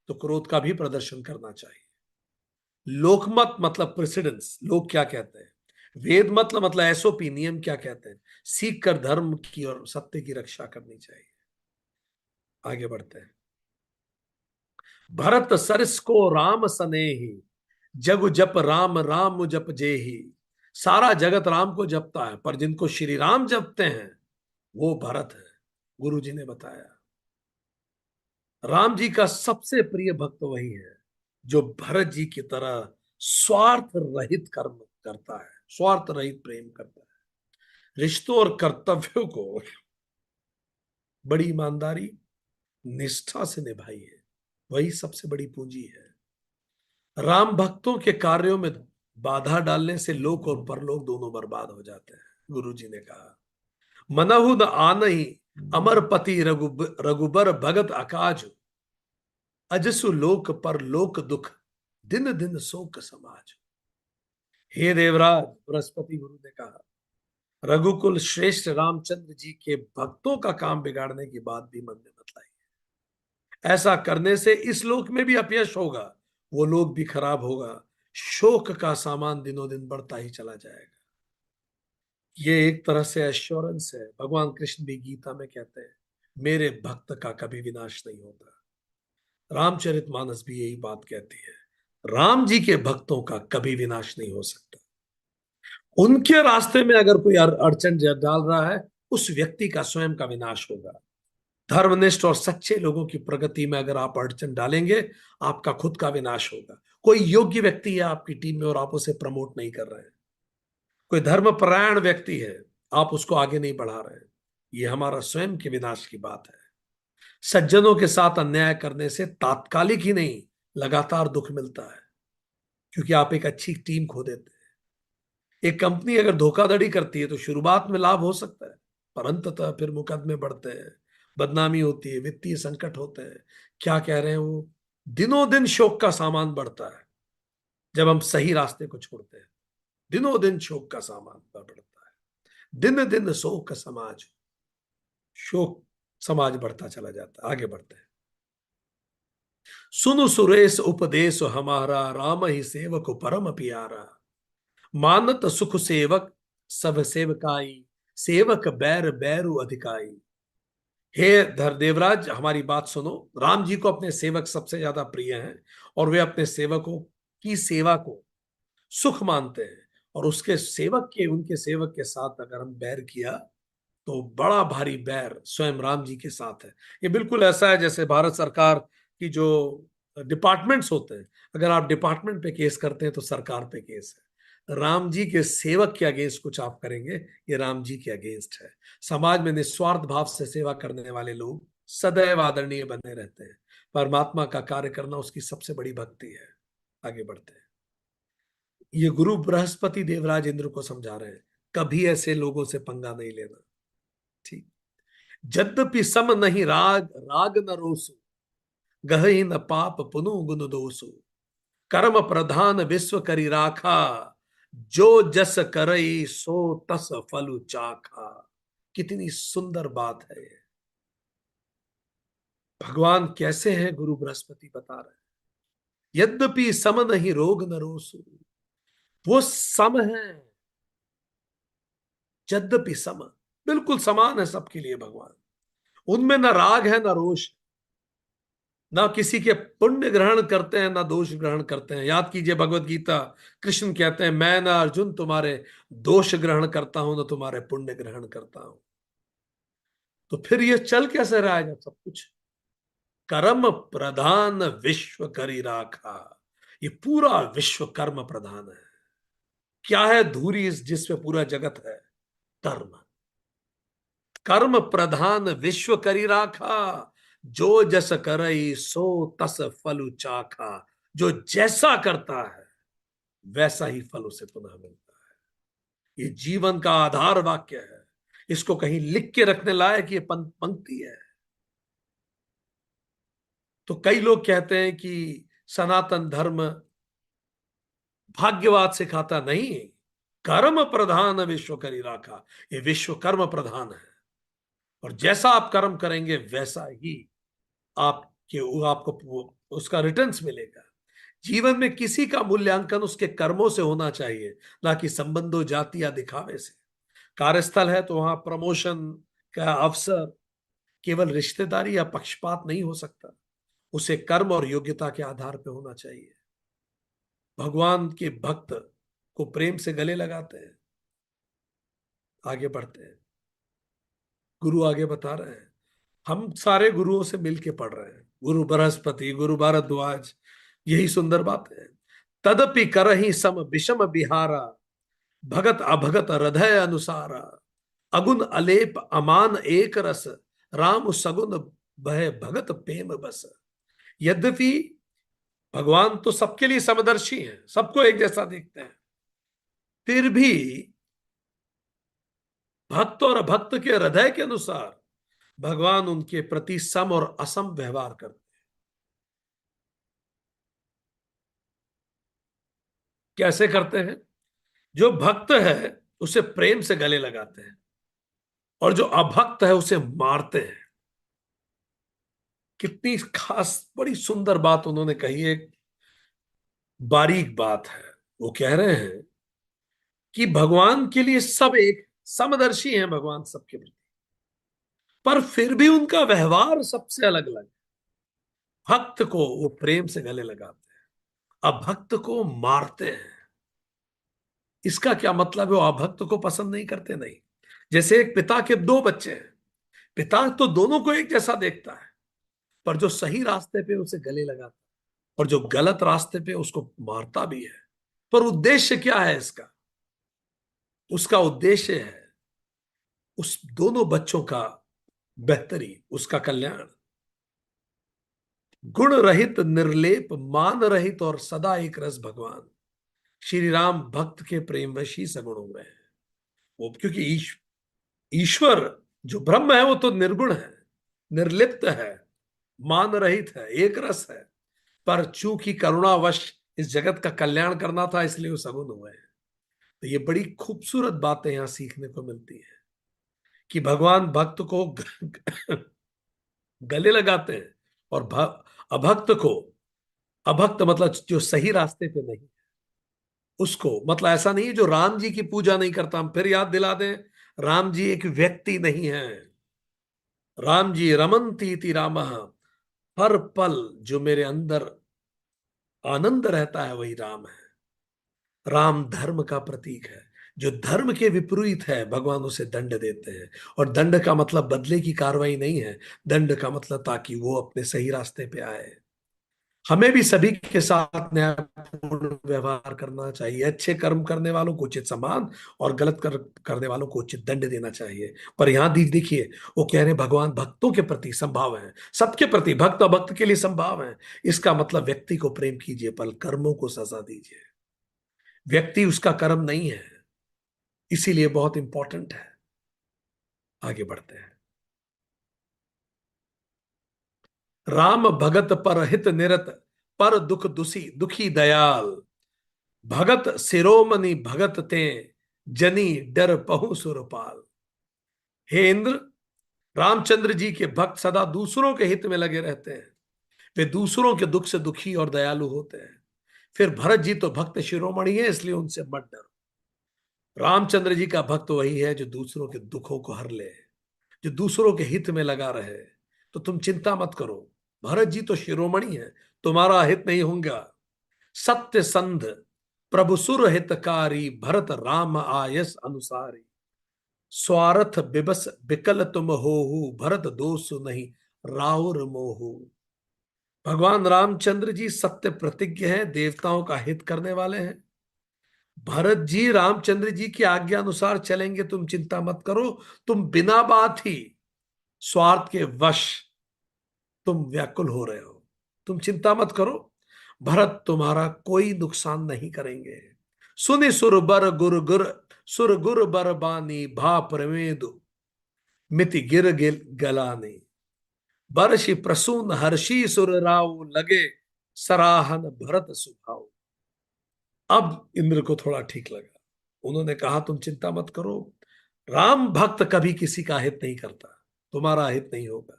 तो क्रोध का भी प्रदर्शन करना चाहिए। लोकमत मतलब प्रेसिडेंस, लोग क्या कहते हैं। वेद मतलब एसओपी, नियम क्या कहते हैं। सीख कर धर्म की और सत्य की रक्षा करनी चाहिए। आगे बढ़ते हैं। भरत सरस को राम सनेही, जग जप राम राम जप जेही। सारा जगत राम को जपता है, पर जिनको श्री राम जपते हैं वो भरत है। गुरु जी ने बताया राम जी का सबसे प्रिय भक्त वही है जो भरत जी की तरह स्वार्थ रहित कर्म करता है, स्वार्थ रहित प्रेम करता है। रिश्तों और कर्तव्यों को बड़ी ईमानदारी, निष्ठा से निभाई है, वही सबसे बड़ी पूंजी है। राम भक्तों के कार्यों में बाधा डालने से लोक और परलोक दोनों बर्बाद हो जाते हैं। गुरु जी ने कहा मनहु न आनहि, अमरपति रघुबर भगत अकाज। अजसु लोक पर लोक दुख, दिन दिन शोक समाज। हे देवराज, बृहस्पति गुरु ने कहा रघुकुल श्रेष्ठ रामचंद्र जी के भक्तों का काम बिगाड़ने की बात भी मन में मत लाइए। ऐसा करने से इस लोक में भी अपयश होगा, वो लोक भी खराब होगा, शोक का सामान दिनों दिन बढ़ता ही चला जाएगा। ये एक तरह से एश्योरेंस है। भगवान कृष्ण भी गीता में कहते हैं, मेरे भक्त का कभी विनाश नहीं होता। रामचरितमानस भी यही बात कहती है, राम जी के भक्तों का कभी विनाश नहीं हो सकता। उनके रास्ते में अगर कोई अड़चन डाल रहा है, उस व्यक्ति का स्वयं का विनाश होगा। धर्मनिष्ठ और सच्चे लोगों की प्रगति में अगर आप अड़चन डालेंगे, आपका खुद का विनाश होगा। कोई योग्य व्यक्ति है आपकी टीम में और आप उसे प्रमोट नहीं कर रहे हैं, कोई धर्मपरायण व्यक्ति है, आप उसको आगे नहीं बढ़ा रहे हैं, ये हमारा स्वयं के विनाश की बात है। सज्जनों के साथ अन्याय करने से तात्कालिक ही नहीं, लगातार दुख मिलता है, क्योंकि आप एक अच्छी टीम खो देते हैं। एक कंपनी अगर धोखाधड़ी करती है तो शुरुआत में लाभ हो सकता है, पर अंततः फिर मुकदमे बढ़ते हैं, बदनामी होती है, वित्तीय संकट होते हैं। क्या कह रहे हैं वो, दिनों दिन शोक का सामान बढ़ता है जब हम सही रास्ते को छोड़ते हैं। दिनों दिन शोक का सामान बढ़ता है, दिन दिन शोक समाज, शोक समाज बढ़ता चला जाता है। आगे बढ़ते हैं। सुनु सुरेश उपदेश हमारा, राम ही सेवक परम प्यारा। मानत सुख सेवक सब सेवकाई, सेवक बैर बैरु अधिकाई। हे धर देवराज, हमारी बात सुनो। राम जी को अपने सेवक सबसे ज्यादा प्रिय हैं, और वे अपने सेवकों की सेवा को सुख मानते हैं। और उसके सेवक के, उनके सेवक के साथ अगर हम बैर किया, तो बड़ा भारी बैर स्वयं राम जी के साथ है। ये बिल्कुल ऐसा है जैसे भारत सरकार की जो डिपार्टमेंट्स होते हैं, अगर आप डिपार्टमेंट पे केस करते हैं तो सरकार पे केस है। राम जी के सेवक के अगेंस्ट कुछ आप करेंगे, ये राम जी के अगेंस्ट है। समाज में निस्वार्थ भाव से सेवा करने वाले लोग सदैव आदरणीय बने रहते हैं। परमात्मा का कार्य करना उसकी सबसे बड़ी भक्ति है। आगे बढ़ते हैं। ये गुरु बृहस्पति देवराज इंद्र को समझा रहे हैं, कभी ऐसे लोगों से पंगा नहीं लेना। ठीक। यद्यपि सम नहीं राग, राग न रोसु, गहहि न पाप पुनु गुण दोसु। कर्म प्रधान विश्व करी राखा, जो जस करई सो तस फलु चाखा। कितनी सुंदर बात है ये। भगवान कैसे हैं, गुरु बृहस्पति बता रहे हैं। यद्यपि सम नहीं रोग न रोसु, वो सम है। यद्यपि सम, बिल्कुल समान है सबके लिए भगवान। उनमें न राग है न रोष, ना किसी के पुण्य ग्रहण करते हैं ना दोष ग्रहण करते हैं। याद कीजिए भगवत गीता, कृष्ण कहते हैं, मैं ना अर्जुन तुम्हारे दोष ग्रहण करता हूं ना तुम्हारे पुण्य ग्रहण करता हूं। तो फिर ये चल कैसे रहा है जब सब कुछ कर्म प्रधान विश्व करी राखा। ये पूरा विश्व कर्म प्रधान है। क्या है धुरी इस जिसपे पूरा जगत है? कर्म। कर्म प्रधान विश्व करी राखा, जो जस करई सो तस फलु चाखा। जो जैसा करता है वैसा ही फल उसे पुनः मिलता है। ये जीवन का आधार वाक्य है। इसको कहीं लिख के रखने लायक ये पंक्ति है। तो कई लोग कहते हैं कि सनातन धर्म भाग्यवाद सिखाता नहीं। कर्म प्रधान विश्व करी राखा, ये विश्व कर्म प्रधान है। और जैसा आप कर्म करेंगे वैसा ही आपके आपको उसका रिटर्न्स मिलेगा। जीवन में किसी का मूल्यांकन उसके कर्मों से होना चाहिए, ना कि संबंधों, जाति या दिखावे से। कार्यस्थल है तो वहां प्रमोशन का अवसर केवल रिश्तेदारी या पक्षपात नहीं हो सकता, उसे कर्म और योग्यता के आधार पर होना चाहिए। भगवान के भक्त को प्रेम से गले लगाते हैं। आगे बढ़ते हैं। गुरु आगे बता रहे हैं, हम सारे गुरुओं से मिलके पढ़ रहे हैं, गुरु बृहस्पति, गुरु भारद्वाज, यही सुंदर बात है। तदपि करहि सम विषम बिहारा, भगत अभगत हृदय अनुसारा। अगुण अलेप अमान एक रस, राम सगुन बह भगत प्रेम बस। यद्यपि भगवान तो सबके लिए समदर्शी हैं, सबको एक जैसा देखते हैं, फिर भी भक्त और भक्त के हृदय के अनुसार भगवान उनके प्रति सम और असम व्यवहार करते हैं। कैसे करते हैं? जो भक्त है उसे प्रेम से गले लगाते हैं, और जो अभक्त है उसे मारते हैं। कितनी खास, बड़ी सुंदर बात उन्होंने कही है। बारीक बात है। वो कह रहे हैं कि भगवान के लिए सब एक समदर्शी हैं, भगवान सबके प्रति, पर फिर भी उनका व्यवहार सबसे अलग अलग। भक्त को वो प्रेम से गले लगाते हैं, अभक्त को मारते हैं। इसका क्या मतलब है? वो अभक्त को पसंद नहीं करते, नहीं। जैसे एक पिता के दो बच्चे हैं, पिता तो दोनों को एक जैसा देखता है, पर जो सही रास्ते पे उसे गले लगाता है और जो गलत रास्ते पे उसको मारता भी है। पर उद्देश्य क्या है इसका? उसका उद्देश्य है उस दोनों बच्चों का बेहतरी, उसका कल्याण। गुण रहित, निर्लेप, मान रहित और सदा एक रस भगवान श्री राम भक्त के प्रेमवश ही सगुण हुए हैं। वो क्योंकि ईश्वर जो ब्रह्म है वो तो निर्गुण है, निर्लिप्त है, मान रहित है, एक रस है। पर चूंकि करुणावश इस जगत का कल्याण करना था, इसलिए वो सगुण हुए हैं। तो ये बड़ी खूबसूरत बातें यहां सीखने को मिलती है कि भगवान भक्त को गले लगाते हैं और अभक्त को, अभक्त मतलब जो सही रास्ते पे नहीं, उसको मतलब ऐसा नहीं जो राम जी की पूजा नहीं करता। हम फिर याद दिला दें, राम जी एक व्यक्ति नहीं है। राम जी रमन्ति इति रामः, हर पल जो मेरे अंदर आनंद रहता है वही राम है। राम धर्म का प्रतीक है। जो धर्म के विपरीत है भगवान उसे दंड देते हैं। और दंड का मतलब बदले की कार्रवाई नहीं है, दंड का मतलब ताकि वो अपने सही रास्ते पे आए। हमें भी सभी के साथ न्यायपूर्ण व्यवहार करना चाहिए, अच्छे कर्म करने वालों को उचित सम्मान और गलत करने वालों को उचित दंड देना चाहिए। पर यहां देखिए, वो कह रहे हैं भगवान भक्तों के प्रति संभाव है, सबके प्रति, भक्त अभक्त के लिए संभाव है। इसका मतलब व्यक्ति को प्रेम कीजिए पर कर्मों को सजा दीजिए। व्यक्ति उसका कर्म नहीं है, इसीलिए बहुत इंपॉर्टेंट है। आगे बढ़ते हैं। राम भगत पर हित निरत, पर दुख दुसी दुखी दयाल, भगत शिरोमणि भगत ते, जनी डर पहु सुरपाल। हे इंद्र, रामचंद्र जी के भक्त सदा दूसरों के हित में लगे रहते हैं। वे दूसरों के दुख से दुखी और दयालु होते हैं। फिर भरत जी तो भक्त शिरोमणि है, इसलिए उनसे मत डरो। रामचंद्र जी का भक्त वही है जो दूसरों के दुखों को हर ले, जो दूसरों के हित में लगा रहे। तो तुम चिंता मत करो, भरत जी तो शिरोमणि है, तुम्हारा हित नहीं होगा। सत्य संध प्रभु सुर हितकारी, भरत राम आयस अनुसारी, स्वार्थ बिबस बिकल तुम होहु, भरत दोष नहीं राउर मोहु। भगवान रामचंद्र जी सत्य प्रतिज्ञ हैं, देवताओं का हित करने वाले हैं। भरत जी रामचंद्र जी की आज्ञा अनुसार चलेंगे, तुम चिंता मत करो। तुम बिना बात ही स्वार्थ के वश तुम व्याकुल हो रहे हो, तुम चिंता मत करो। भरत तुम्हारा कोई नुकसान नहीं करेंगे। सुनि सुर बर गुर गुर, सुर गुर बर बानी, भा प्रमेदु मिति गिर गिल गलानी, बरषि प्रसून हर्षि सुर राव, लगे सराहन भरत सुभाव। अब इंद्र को थोड़ा ठीक लगा। उन्होंने कहा तुम चिंता मत करो, राम भक्त कभी किसी का हित नहीं करता, तुम्हारा हित नहीं होगा।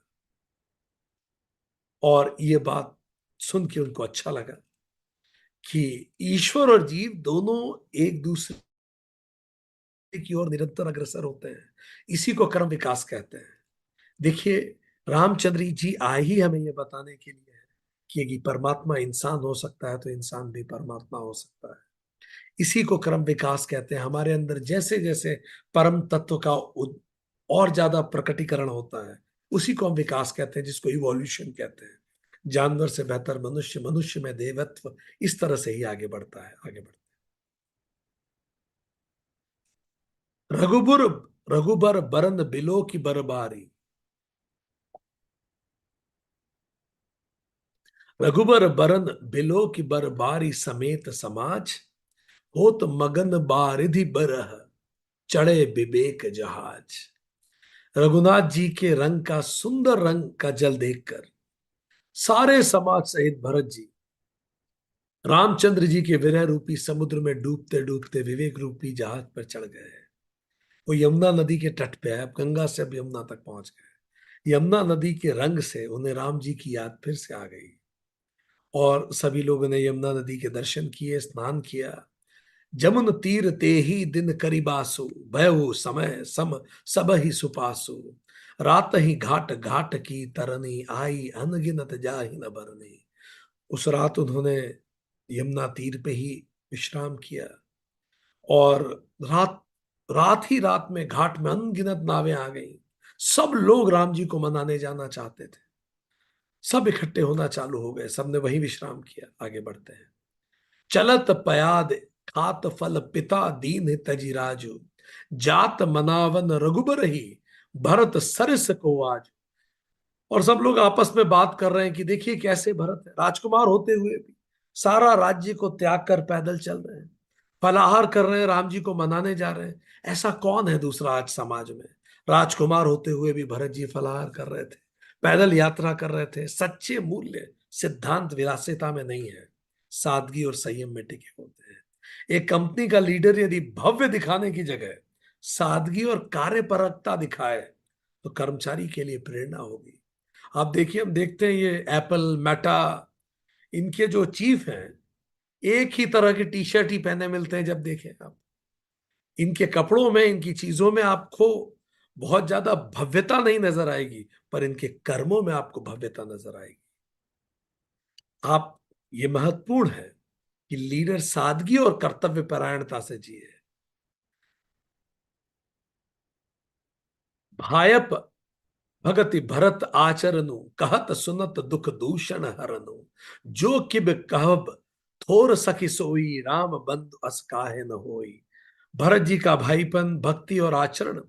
और ये बात सुन के उनको अच्छा लगा कि ईश्वर और जीव दोनों एक दूसरे की ओर निरंतर अग्रसर होते हैं। इसी को कर्म विकास कहते हैं। देखिए, रामचंद्र जी आए ही हमें यह बताने के लिए है कि यदि परमात्मा इंसान हो सकता है तो इंसान भी परमात्मा हो सकता है। इसी को कर्म विकास कहते हैं। हमारे अंदर जैसे जैसे परम तत्व का और ज्यादा प्रकटीकरण होता है, उसी को हम विकास कहते हैं, जिसको इवोल्यूशन कहते हैं। जानवर से बेहतर मनुष्य, मनुष्य में देवत्व, इस तरह से ही आगे बढ़ता है, आगे बढ़ता है। रघुबर रघुबर बरन बिलो की बरबारी, रघुबर बरन बिलो की बरबारी, समेत समाज होत मगन बारिधि बरह, चढ़े विवेक जहाज। रघुनाथ जी के रंग का, सुंदर रंग का जल देखकर सारे समाज सहित भरत जी रामचंद्र जी के विरह रूपी समुद्र में डूबते डूबते विवेक रूपी जहाज पर चढ़ गए। वो यमुना नदी के तट पे है, अब गंगा से अब यमुना तक पहुंच गए। यमुना नदी के रंग से उन्हें राम जी की याद फिर से आ गई। और सभी लोगों ने यमुना नदी के दर्शन किए, स्नान किया। जमुन तीर ते ही दिन करिबासु, भयउ समय सम सब ही सुपासु। रात ही घाट घाट की तरनी, आई अनगिनत जाहि न बरनी। उस रात उन्होंने यमुना तीर पे ही विश्राम किया। और रात रात ही रात में घाट में अनगिनत नावें आ गई। सब लोग राम जी को मनाने जाना चाहते थे। सब इकट्ठे होना चालू हो गए, सबने वही विश्राम किया। आगे बढ़ते हैं। चलत पयाद खात फल पिता दीन तजी राजू, जात मनावन रघुबर ही, भरत सरस को आज। और सब लोग आपस में बात कर रहे हैं कि देखिए कैसे भरत है, राजकुमार होते हुए भी सारा राज्य को त्याग कर पैदल चल रहे हैं, फलाहार कर रहे हैं, राम जी को मनाने जा रहे हैं। ऐसा कौन है दूसरा आज समाज में? राजकुमार होते हुए भी भरत जी फलाहार कर रहे थे, पैदल यात्रा कर रहे थे। सच्चे मूल्य सिद्धांत विलासिता में नहीं है, सादगी और संयम में टिके होते हैं। एक कंपनी का लीडर यदि भव्य दिखाने की जगह सादगी और कार्यपरकता दिखाए तो कर्मचारी के लिए प्रेरणा होगी। आप देखिए, हम देखते हैं ये एप्पल, मेटा, इनके जो चीफ हैं एक ही तरह के टी शर्ट ही पहने मिलते हैं। जब देखें आप इनके कपड़ों में, इनकी चीजों में आपको बहुत ज्यादा भव्यता नहीं नजर आएगी, पर इनके कर्मों में आपको भव्यता नजर आएगी। आप, ये महत्वपूर्ण है कि लीडर सादगी और कर्तव्य परायणता से जिए। भायप भगति भरत आचरनु, कहत सुनत दुख दूषण हरनु। जो किब कहब थोर सखी सोई, राम बंधु अस काहे न होई। भरत जी का भाईपन, भक्ति और आचरण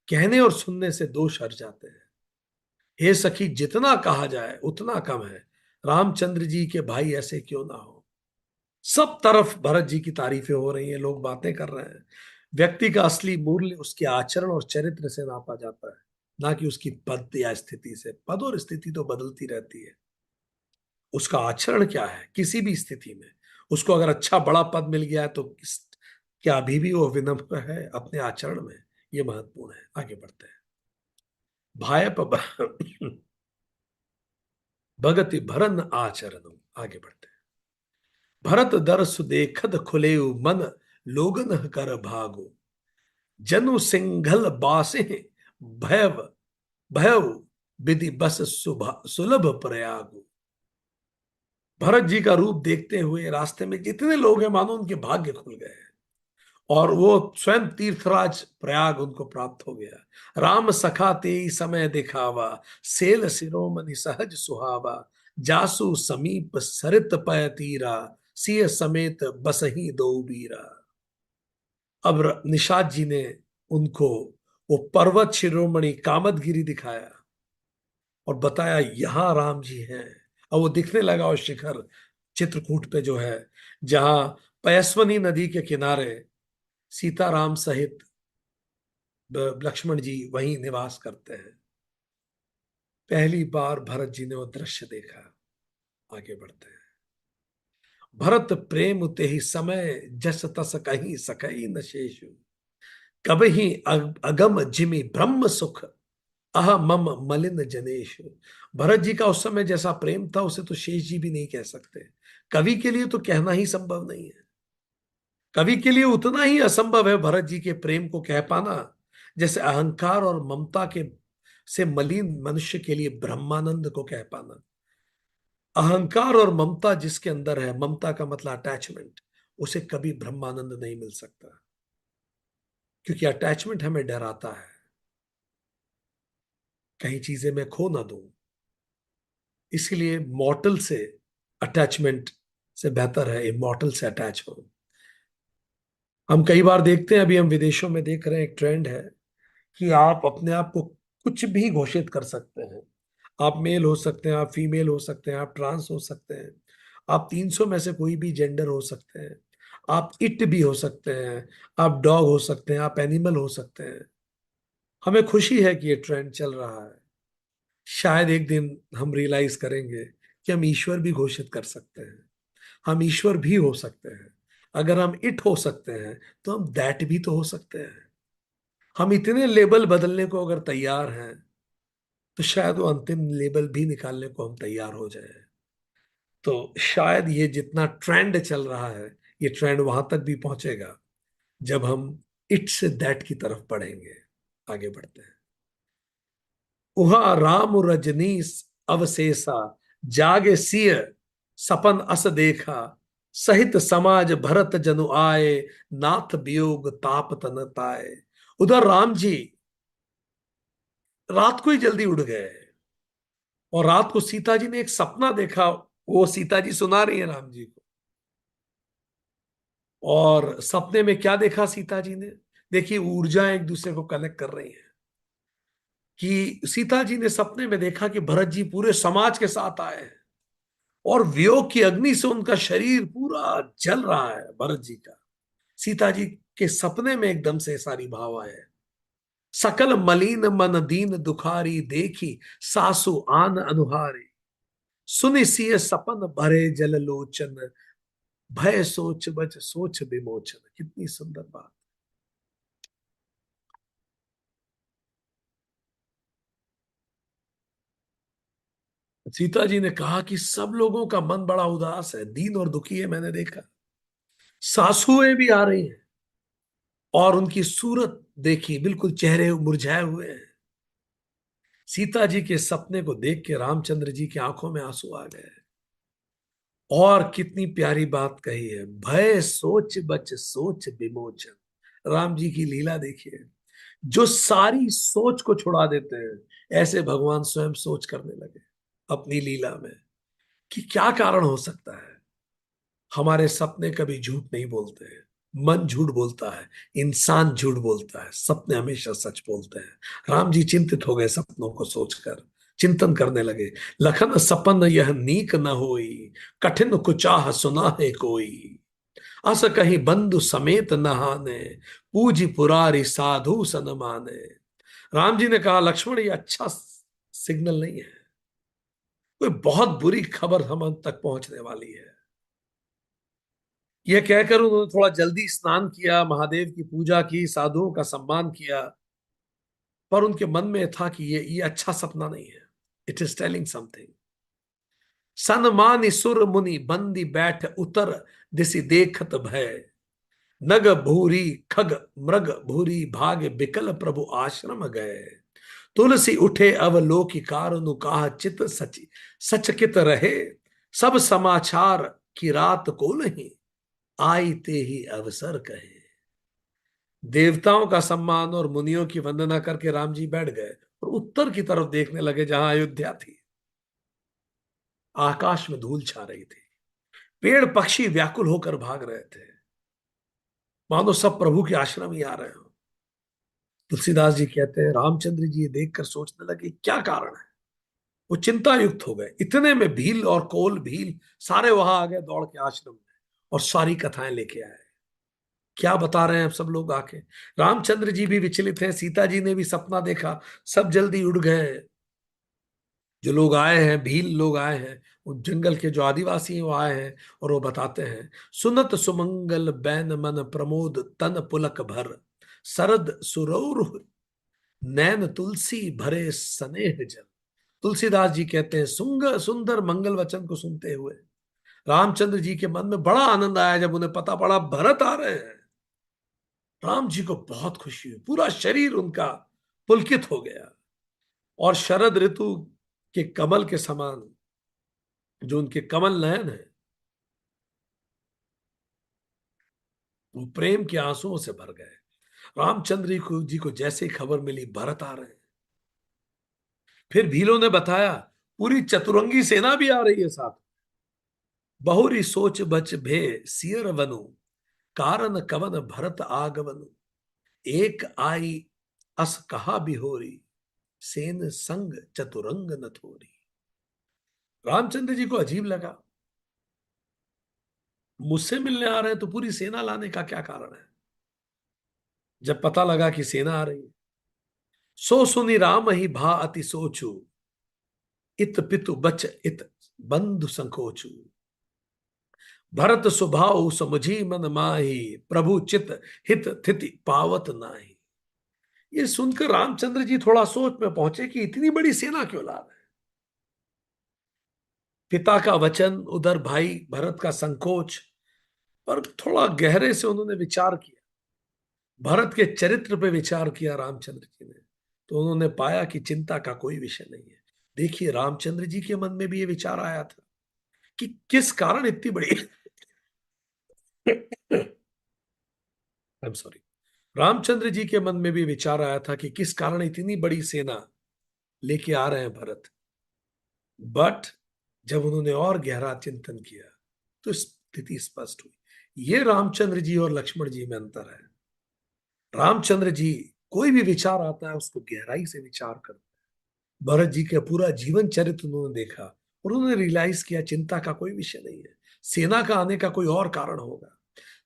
कहने और सुनने से दोष हट जाते हैं। हे सखी, जितना कहा जाए उतना कम है। रामचंद्र जी के भाई ऐसे क्यों ना हो। सब तरफ भरत जी की तारीफें हो रही हैं, लोग बातें कर रहे हैं। व्यक्ति का असली मूल्य उसके आचरण और चरित्र से नापा जाता है, ना कि उसकी पद या स्थिति से। पद और स्थिति तो बदलती रहती है, उसका आचरण क्या है किसी भी स्थिति में। उसको अगर अच्छा बड़ा पद मिल गया है तो क्या अभी भी वो विनम्र है अपने आचरण में? ये महत्वपूर्ण है। आगे बढ़ते हैं। भायप भगति भरन आचरण। आगे बढ़ते हैं। भरत दरसु देखत खुलेउ मन, लोगन कर भागो। जनु सिंघल बासे भयव भयव, विधि बस सुलभ प्रयाग। भरत जी का रूप देखते हुए रास्ते में जितने लोग हैं मानो उनके भाग्य खुल गए, और वो स्वयं तीर्थराज प्रयाग उनको प्राप्त हो गया। राम सखा तेई समय दिखावा, सेल सिरोमणि सहज सुहावा। जासु समीप सरित पय तीरा, सिय समेत बसही दो बीरा। अब निषाद जी ने उनको वो पर्वत शिरोमणि कामदगिरी दिखाया और बताया यहां राम जी हैं। और वो दिखने लगा वो शिखर चित्रकूट पे जो है, जहां पयस्वनी नदी के किनारे सीताराम सहित लक्ष्मण जी वहीं निवास करते हैं। पहली बार भरत जी ने वो दृश्य देखा। आगे बढ़ते हैं। भरत प्रेम ते ही समय, जस तस कहीं सकई न शेषु। कबहि अगम जिमि ब्रह्म सुख, अह मम मलिन जनेश। भरत जी का उस समय जैसा प्रेम था उसे तो शेष जी भी नहीं कह सकते। कवि के लिए तो कहना ही संभव नहीं है। कवि के लिए उतना ही असंभव है भरत जी के प्रेम को कह पाना, जैसे अहंकार और ममता के से मलिन मनुष्य के लिए ब्रह्मानंद को कह पाना। अहंकार और ममता जिसके अंदर है, ममता का मतलब अटैचमेंट, उसे कभी ब्रह्मानंद नहीं मिल सकता, क्योंकि अटैचमेंट हमें डराता है, कई चीजें मैं खो ना दूं। इसलिए मॉर्टल से अटैचमेंट से बेहतर है इमॉर्टल से अटैच हो। हम कई बार देखते हैं, अभी हम विदेशों में देख रहे हैं, एक ट्रेंड है कि आप अपने आप को कुछ भी घोषित कर सकते हैं। आप मेल हो सकते हैं, आप फीमेल हो सकते हैं, आप ट्रांस हो सकते हैं, आप 300 में से कोई भी जेंडर हो सकते हैं, आप इट भी हो सकते हैं, आप डॉग हो सकते हैं, आप एनिमल हो सकते हैं। हमें खुशी है कि ये ट्रेंड चल रहा है। शायद एक दिन हम रियलाइज करेंगे कि हम ईश्वर भी घोषित कर सकते हैं, हम ईश्वर भी हो सकते हैं। अगर हम इट हो सकते हैं तो हम दैट भी तो हो सकते हैं। हम इतने लेबल बदलने को अगर तैयार हैं तो शायद वो अंतिम लेबल भी निकालने को हम तैयार हो जाए। तो शायद ये जितना ट्रेंड चल रहा है, ये ट्रेंड वहां तक भी पहुंचेगा जब हम इट्स दैट की तरफ बढ़ेंगे। आगे बढ़ते हैं। उहा राम रजनीश अवशेषा, जागे सिय सपन अस देखा, सहित समाज भरत जनु आए, नाथ वियोग ताप तन ताए। उधर राम जी रात को ही जल्दी उड़ गए, और रात को सीता जी ने एक सपना देखा। वो सीता जी सुना रही है राम जी को। और सपने में क्या देखा सीता जी ने? देखिए, ऊर्जा एक दूसरे को कनेक्ट कर रही है। कि सीता जी ने सपने में देखा कि भरत जी पूरे समाज के साथ आए हैं, और वियोग की अग्नि से उनका शरीर पूरा जल रहा है भरत जी का। सीता जी के सपने में एकदम से सारी भाव आए। सकल मलिन मन दीन दुखारी, देखी सासु आन अनुहारी, सुनि सिय सपन भरे जल लोचन, भय सोच बच सोच विमोचन। कितनी सुंदर बात। सीता जी ने कहा कि सब लोगों का मन बड़ा उदास है, दीन और दुखी है, मैंने देखा। सासुएं भी आ रही हैं, और उनकी सूरत देखी, बिल्कुल चेहरे मुरझाए हुए हैं। सीता जी के सपने को देख के रामचंद्र जी की आंखों में आंसू आ गए। और कितनी प्यारी बात कही है, भय सोच बच सोच विमोचन। राम जी की लीला देखिए, जो सारी सोच को छुड़ा देते हैं, ऐसे भगवान स्वयं सोच करने लगे अपनी लीला में कि क्या कारण हो सकता है। हमारे सपने कभी झूठ नहीं बोलते हैं। मन झूठ बोलता है, इंसान झूठ बोलता है, सपने हमेशा सच बोलते हैं। राम जी चिंतित हो गए सपनों को सोचकर, चिंतन करने लगे। लखन सपन यह नीक न होई, कठिन कुचाह सुना है कोई, अस कहीं बंधु समेत नहाने, पूजी पुरारी साधु सन माने। राम जी ने कहा, लक्ष्मण ये अच्छा सिग्नल नहीं है, कोई बहुत बुरी खबर हम तक पहुंचने वाली है। यह कहकर उन्होंने थोड़ा जल्दी स्नान किया, महादेव की पूजा की, साधुओं का सम्मान किया। पर उनके मन में था कि ये अच्छा सपना नहीं है। It is telling something. सनमानि सुर मुनि बंदी बैठ उतर, दिसि देखत भय, नग भूरी खग मृग भूरी भाग, बिकल प्रभु आश्रम गए। तुलसी उठे अवलोकि कारनु, कहा चित सची सचकित रहे, सब समाचार की रात को नहीं, आई ते ही अवसर कहे। देवताओं का सम्मान और मुनियों की वंदना करके राम जी बैठ गए, और उत्तर की तरफ देखने लगे जहां अयोध्या थी। आकाश में धूल छा रही थी, पेड़ पक्षी व्याकुल होकर भाग रहे थे, मानो सब प्रभु के आश्रम ही आ रहे हो। तुलसीदास जी कहते हैं, रामचंद्र जी ये देखकर सोचने लगे क्या कारण है। वो चिंता युक्त हो गए। इतने में भील और कोल भील सारे वहां आ गए दौड़ के आश्रम में, और सारी कथाएं लेके आए। क्या बता रहे हैं अब सब लोग आके। रामचंद्र जी भी विचलित हैं, सीता जी ने भी सपना देखा, सब जल्दी उड़ गए। जो लोग आए हैं, भील लोग आए हैं, वो जंगल के जो आदिवासी हैं वो आए हैं, और वो बताते हैं, सुनत सुमंगल बैन मन प्रमोद, तन पुलक भर, सरद सुरौर नैन तुलसी भरे स्नेह जल। तुलसीदास जी कहते हैं, सुंदर सुंदर मंगल वचन को सुनते हुए रामचंद्र जी के मन में बड़ा आनंद आया जब उन्हें पता पड़ा भरत आ रहे हैं। राम जी को बहुत खुशी हुई, पूरा शरीर उनका पुलकित हो गया। और शरद ऋतु के कमल के समान जो उनके कमल नयन है, वो प्रेम के आंसुओं से भर गए। रामचंद्र जी को जैसे ही खबर मिली भरत आ रहे हैं, फिर भीलों ने बताया पूरी चतुरंगी सेना भी आ रही है साथ। बहुरी सोच बच भे सियर वनु, कारण कवन भरत आगवनु, एक आई अस कहा बिहोरी, सेन संग चतुरंग न थोरी। रामचंद्र जी को अजीब लगा, मुझसे मिलने आ रहे हैं तो पूरी सेना लाने का क्या कारण है। जब पता लगा कि सेना आ रही है, सो सुनी राम ही भा अति सोचू, इत पितु बच इत बंधु संकोचू, भरत स्वभाव समुझी मन माही, प्रभु चित हित थिति पावत नाही। ये सुनकर रामचंद्र जी थोड़ा सोच में पहुंचे कि इतनी बड़ी सेना क्यों ला रहे हैं। पिता का वचन, उधर भाई भरत का संकोच, पर थोड़ा गहरे से उन्होंने विचार किया, भरत के चरित्र पे विचार किया रामचंद्र जी ने, तो उन्होंने पाया कि चिंता का कोई विषय नहीं है। देखिए रामचंद्र जी के मन में भी ये विचार आया था कि किस कारण इतनी बड़ी I am sorry, Ramchandra ji के मन में भी विचार आया था कि किस कारण इतनी बड़ी सेना लेके आ रहे हैं भरत। बट जब उन्होंने और गहरा चिंतन किया तो स्थिति स्पष्ट हुई। ये रामचंद्र जी और लक्ष्मण जी में अंतर है। रामचंद्र जी कोई भी विचार आता है उसको गहराई से विचार करते हैं। भरत जी का पूरा जीवन चरित्र उन्होंने देखा और उन्होंने रियलाइज किया चिंता का कोई विषय नहीं है, सेना का आने का कोई और कारण होगा।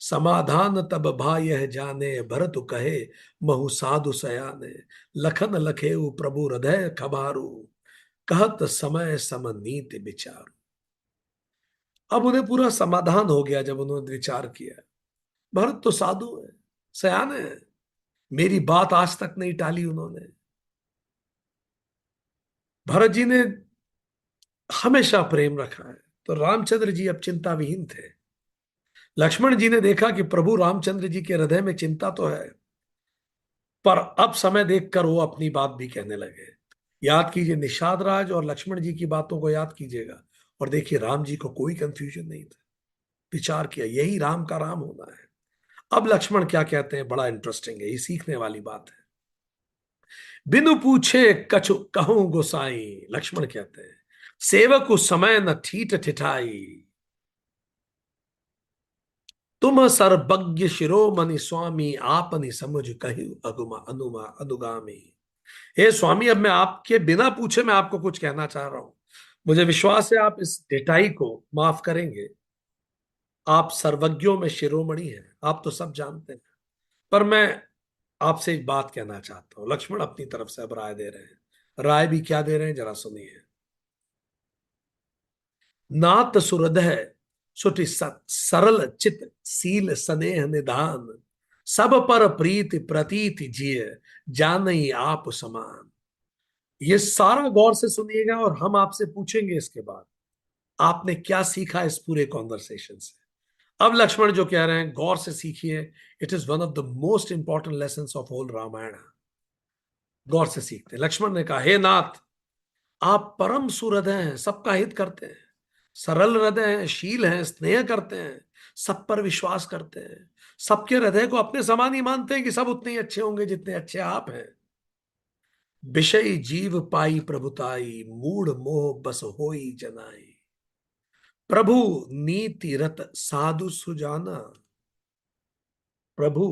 समाधान तब भा यह जाने, भरत कहे महु साधु सयाने, लखन लखे प्रभु हृदय खबारू, कहत समय सम नीति विचार। अब उन्हें पूरा समाधान हो गया जब उन्होंने विचार किया। भरत तो साधु है, सयाने है, मेरी बात आज तक नहीं टाली उन्होंने। भरत जी ने हमेशा प्रेम रखा है, तो रामचंद्र जी अब चिंता विहीन थे। लक्ष्मण जी ने देखा कि प्रभु रामचंद्र जी के हृदय में चिंता तो है, पर अब समय देखकर वो अपनी बात भी कहने लगे। याद कीजिए निषाद राज और लक्ष्मण जी की बातों को याद कीजिएगा, और देखिए राम जी को कोई कंफ्यूजन नहीं था। विचार किया यही राम का राम होना है। अब लक्ष्मण क्या कहते हैं, बड़ा इंटरेस्टिंग है, ये सीखने वाली बात है। बिनु पूछे कछु कहूं गोसाई, लक्ष्मण कहते हैं सेवक उस समय न ठीठ ठिठाई, तुम सर्वज्ञ शिरोमणि स्वामी, आपनी समझ कही अगुमा अनुमा अनुगामी। हे स्वामी, अब मैं आपके बिना पूछे मैं आपको कुछ कहना चाह रहा हूं। मुझे विश्वास है आप इस ढिठाई को माफ करेंगे। आप सर्वज्ञों में शिरोमणि हैं, आप तो सब जानते हैं, पर मैं आपसे एक बात कहना चाहता हूं। लक्ष्मण अपनी तरफ से अब राय दे रहे हैं। राय भी क्या दे रहे हैं जरा सुनिए। नात सुहृदय सुटि सरल चित, सील स्नेह निधान, सब पर प्रीति प्रतीति जिय, जानई आप समान। ये सारा गौर से सुनिएगा और हम आपसे पूछेंगे इसके बाद आपने क्या सीखा इस पूरे कॉन्वर्सेशन से। अब लक्ष्मण जो कह रहे हैं गौर से सीखिए। It is one of the most important lesson of whole Ramayana. गौर से सीखते हैं। लक्ष्मण ने कहा, हे नाथ, आप परम सुहृदय हैं, सबका हित करते हैं, सरल हृदय हैं, शील हैं, स्नेह करते हैं, सब पर विश्वास करते हैं, सबके हृदय को अपने समान ही मानते हैं कि सब उतने ही अच्छे होंगे जितने अच्छे आप हैं। विषय जीव पाई प्रभुताई, मूढ़ मोह बस होई जनाई, प्रभु नीति रत साधु सुजाना, प्रभु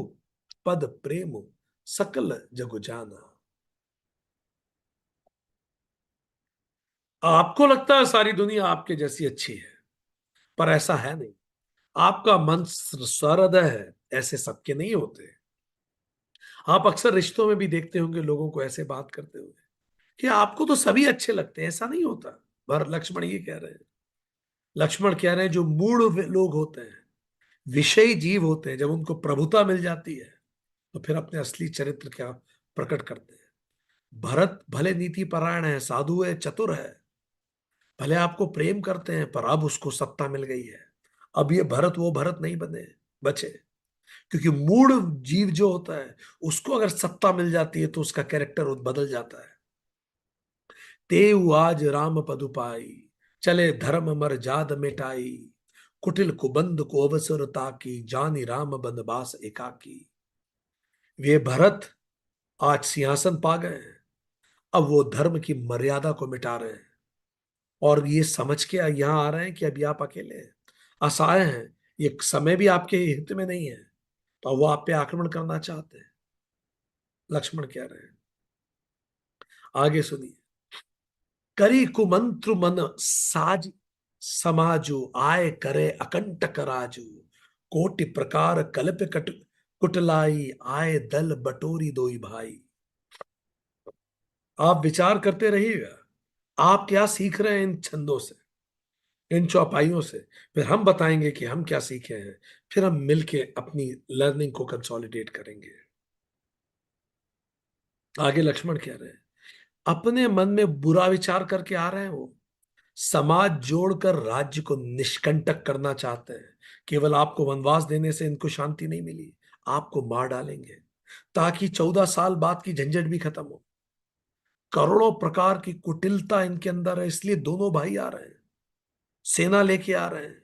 पद प्रेम सकल जगु जाना। आपको लगता है सारी दुनिया आपके जैसी अच्छी है, पर ऐसा है नहीं। आपका मन सहृदय है, ऐसे सबके नहीं होते। आप अक्सर रिश्तों में भी देखते होंगे लोगों को ऐसे बात करते हुए कि आपको तो सभी अच्छे लगते हैं, ऐसा नहीं होता। पर लक्ष्मण ये कह रहे हैं, लक्ष्मण कह रहे हैं जो मूढ़ लोग होते हैं, विषयी जीव होते हैं, जब उनको प्रभुता मिल जाती है तो फिर अपने असली चरित्र क्या प्रकट करते हैं। भरत भले नीति परायण है, साधु है, चतुर है, भले आपको प्रेम करते हैं, पर अब उसको सत्ता मिल गई है। अब ये भरत वो भरत नहीं बने बचे, क्योंकि मूड जीव जो होता है उसको अगर सत्ता मिल जाती है तो उसका कैरेक्टर बदल जाता है। तेऊ आज राम पदुपाई, चले धर्म मर जाद मिटाई, कुटिल कुबंध को अवसर ताकी, जानी राम बनवास एकाकी। वे भरत आज सिंहासन पा गए हैं, अब वो धर्म की मर्यादा को मिटा रहे हैं, और ये समझ के यहां आ रहे हैं कि अभी आप अकेले हैं, असहाय हैं, ये समय भी आपके हित में नहीं है, तो वो आप पे आक्रमण करना चाहते हैं। लक्ष्मण कह रहे हैं, आगे सुनिए। करी कुमंत्रु मन साज समाजु, आय करे अकंटक राजू, कोटि प्रकार कल्प कुटलाई, आय दल बटोरी दोई भाई। आप विचार करते रहिएगा आप क्या सीख रहे हैं इन छंदों से, इन चौपाइयों से, फिर हम बताएंगे कि हम क्या सीखे हैं, फिर हम मिलके अपनी लर्निंग को कंसोलिडेट करेंगे। आगे लक्ष्मण कह रहे हैं, अपने मन में बुरा विचार करके आ रहे हैं वो, समाज जोड़कर राज्य को निष्कंटक करना चाहते हैं। केवल आपको वनवास देने से इनको शांति नहीं मिली, आपको मार डालेंगे ताकि 14 साल बाद की झंझट भी खत्म हो। करोड़ों प्रकार की कुटिलता इनके अंदर है, इसलिए दोनों भाई आ रहे हैं, सेना लेके आ रहे हैं।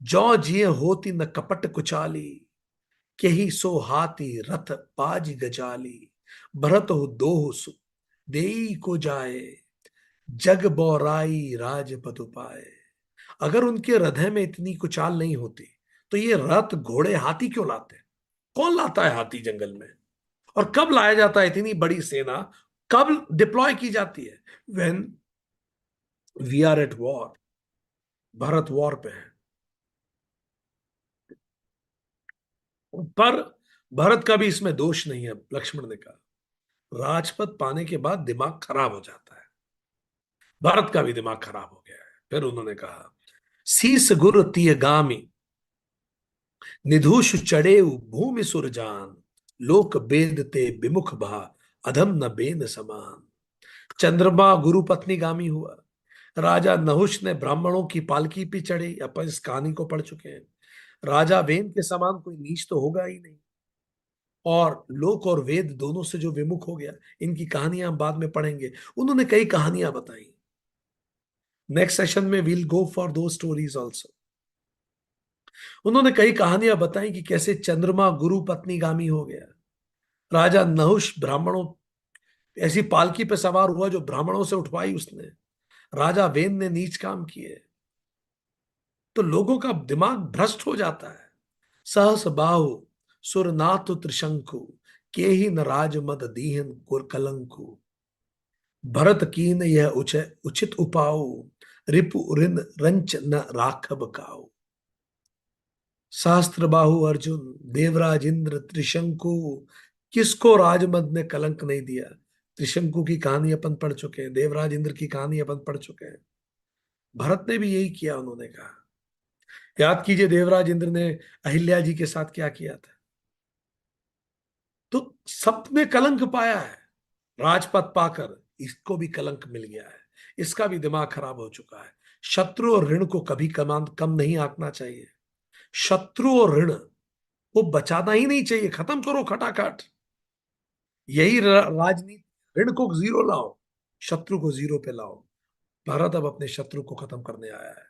जौ जिये होती न कपट कुचाली, केही सो हाथी रथ पाज गजाली। भरत हो दोह देई को जाए, जग बौराई राजपद पाए। अगर उनके हृदय में इतनी कुचाल नहीं होती तो ये रथ घोड़े हाथी क्यों लाते? कौन लाता है हाथी जंगल में? और कब लाया जाता है इतनी बड़ी सेना? कब डिप्लॉय की जाती है? When we are at war. Bharat war पे है। पर भरत का भी इसमें दोष नहीं है। लक्ष्मण ने कहा, राजपद पाने के बाद दिमाग खराब हो जाता है। भरत का भी दिमाग खराब हो गया है। फिर उन्होंने कहा, शीस गुर तिय गामी, निधुष चढ़े भूमि सुरजान। लोक बेद ते विमुख भा, अधम न बेन समान। चंद्रमा गुरु पत्नी गामी हुआ। राजा नहुष ने ब्राह्मणों की पालकी पे चढ़े। अपन इस कहानी को पढ़ चुके हैं। राजा वेन के समान कोई नीच तो होगा ही नहीं, और लोक और वेद दोनों से जो विमुख हो गया। इनकी कहानियां हम बाद में पढ़ेंगे। उन्होंने कई कहानियां बताई। नेक्स्ट सेशन में वील गो फॉर दो स्टोरीज ऑल्सो। उन्होंने कई कहानियां बताई कि कैसे चंद्रमा गुरु पत्नी गामी हो गया। राजा नहुष ब्राह्मणों, ऐसी पालकी पे सवार हुआ जो ब्राह्मणों से उठवाई उसने। राजा वेन ने नीच काम किए। तो लोगों का दिमाग भ्रष्ट हो जाता है। सहस बाहु सुरनाथ त्रिशंकु, के ही न राज मद दीहन कुर कलंकु। भरत कीन यह उचित उपाऊ, रिपु रिन रंच न राखब काऊ। शास्त्र बाहु अर्जुन, देवराज इंद्र त्रिशंकु। किसको राजमद ने कलंक नहीं दिया? त्रिशंकु की कहानी अपन पढ़ चुके हैं, देवराज इंद्र की कहानी अपन पढ़ चुके हैं। भरत ने भी यही किया। उन्होंने कहा, याद कीजिए देवराज इंद्र ने अहिल्या जी के साथ क्या किया था। तो सबने कलंक पाया है। राजपद पाकर इसको भी कलंक मिल गया है। इसका भी दिमाग खराब हो चुका है। शत्रु और ऋण को कभी कम नहीं आंकना चाहिए। शत्रु और ऋण वो बचाना ही नहीं चाहिए, खत्म करो खटाखट। यही राजनीति। ऋण को जीरो लाओ, शत्रु को जीरो पे लाओ। भारत अब अपने शत्रु को खत्म करने आया है।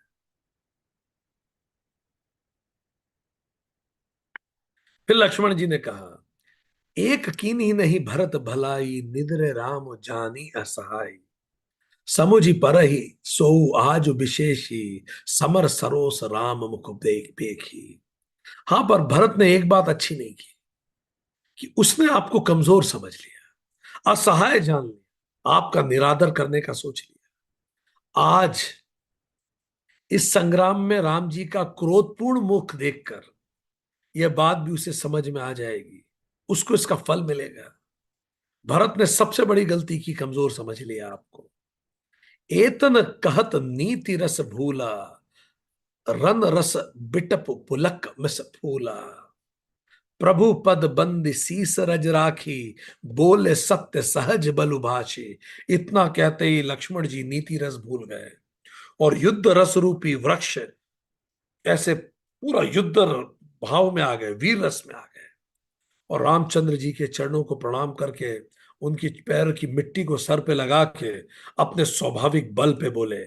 फिर लक्ष्मण जी ने कहा, एक कीन्ही नहीं भरत भलाई, निद्र राम जानी असहाय। समुझि परहि सोऊ आज विशेषी, समर सरोस राम मुख देख देखी। हाँ, पर भरत ने एक बात अच्छी नहीं की कि उसने आपको कमजोर समझ लिया, असहाय जान लिया, आपका निरादर करने का सोच लिया। आज इस संग्राम में राम जी का क्रोधपूर्ण मुख देखकर यह बात भी उसे समझ में आ जाएगी, उसको इसका फल मिलेगा। भरत ने सबसे बड़ी गलती की, कमजोर समझ लिया आपको। एतन कहत नीति रस भूला, रन रस बिटप पुलक मिस फूला। प्रभु पद बंद शीस रज राखी, बोले सत्य सहज बलु भाषी। इतना कहते ही लक्ष्मण जी नीति रस भूल गए और युद्ध रस रूपी वृक्ष, ऐसे पूरा युद्ध भाव में आ गए, वीर रस में आ गए। और रामचंद्र जी के चरणों को प्रणाम करके, उनकी पैर की मिट्टी को सर पे लगा के अपने स्वाभाविक बल पे बोले,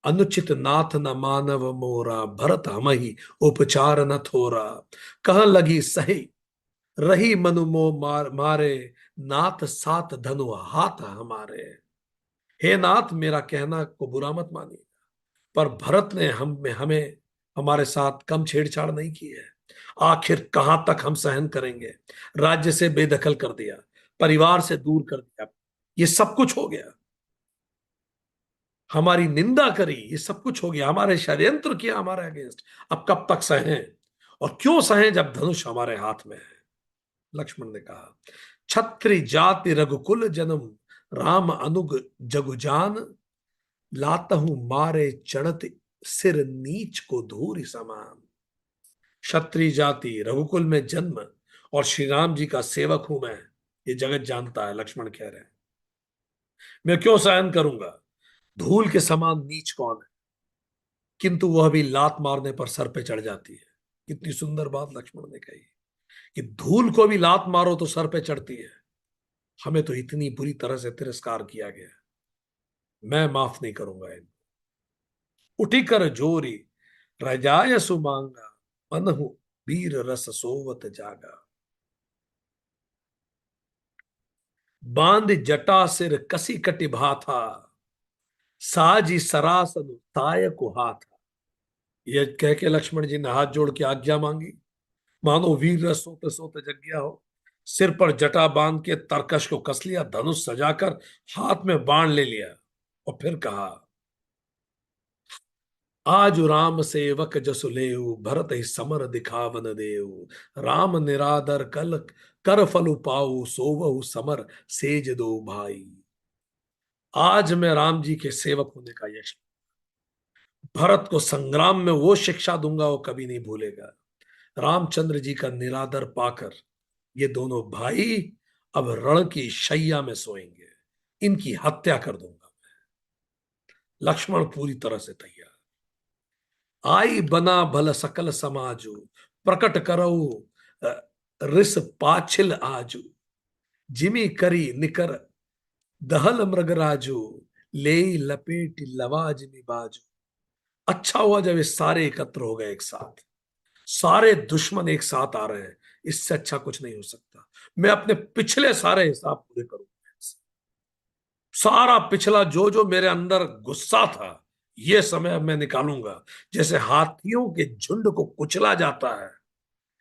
अनुचित नाथ न मानव मोरा, भरत हमहि उपचार न थोरा। कह लगी सही रही मनु मोह मारे, नाथ सात धनु हाथ हमारे। हे नाथ, मेरा कहना को बुरा मत मानिए, पर भरत ने हमें हमारे साथ कम छेड़छाड़ नहीं की है। आखिर कहां तक हम सहन करेंगे? राज्य से बेदखल कर दिया, परिवार से दूर कर दिया, ये सब कुछ हो गया। हमारी निंदा करी, ये सब कुछ हो गया। हमारे षड्यंत्र किया हमारे अगेंस्ट। अब कब तक सहें? और क्यों सहें जब धनुष हमारे हाथ में है? लक्ष्मण ने कहा, छत्री जाति रघुकुल जन्म, राम अनुग जगुजान। लातहु मारे चढ़त सिर, नीच को धूरि समान। क्षत्रिय जाति, रघुकुल में जन्म, और श्री राम जी का सेवक हूं मैं, ये जगत जानता है। लक्ष्मण कह रहे हैं, मैं क्यों सहन करूंगा? धूल के समान नीच कौन है, किंतु वह भी लात मारने पर सर पे चढ़ जाती है। कितनी सुंदर बात लक्ष्मण ने कही कि धूल को भी लात मारो तो सर पे चढ़ती है। हमें तो इतनी बुरी तरह से तिरस्कार किया गया, मैं माफ नहीं करूंगा इनको। उठी कर जोरी रजाय सुमांगा, मनहु वीर रस सोवत जागा। बांध जटा सिर कसी कटिभा था, साजी सरासन ताय को हाथ। ये कह के लक्ष्मण जी ने हाथ जोड़ के आज्ञा मांगी, मानो वीर रस सोते सोते जग गया हो। सिर पर जटा बांध के तरकश को कस लिया, धनुष सजाकर हाथ में बाण ले लिया और फिर कहा, आज राम सेवक जसु लेऊ, भरत ही समर दिखावन देऊ। राम निरादर कल कर फलु पाऊ, सोवहु समर सेज दो भाई। आज मैं राम जी के सेवक होने का यश, भरत को संग्राम में वो शिक्षा दूंगा वो कभी नहीं भूलेगा। रामचंद्र जी का निरादर पाकर ये दोनों भाई अब रण की शैया में सोएंगे, इनकी हत्या कर दूंगा। लक्ष्मण पूरी तरह से तैयार। आई बना भल सकल समाजु, प्रकट करऊ अ, रिस पाछिल आजू। जिमी करी निकर दहल मृगराजू, ले लपेट लवाज बाजू। अच्छा हुआ जब ये सारे एकत्र हो गए एक साथ, सारे दुश्मन एक साथ आ रहे हैं, इससे अच्छा कुछ नहीं हो सकता। मैं अपने पिछले सारे हिसाब पूरे करूंगा, सारा पिछला जो जो मेरे अंदर गुस्सा था ये समय अब मैं निकालूंगा। जैसे हाथियों के झुंड को कुचला जाता है,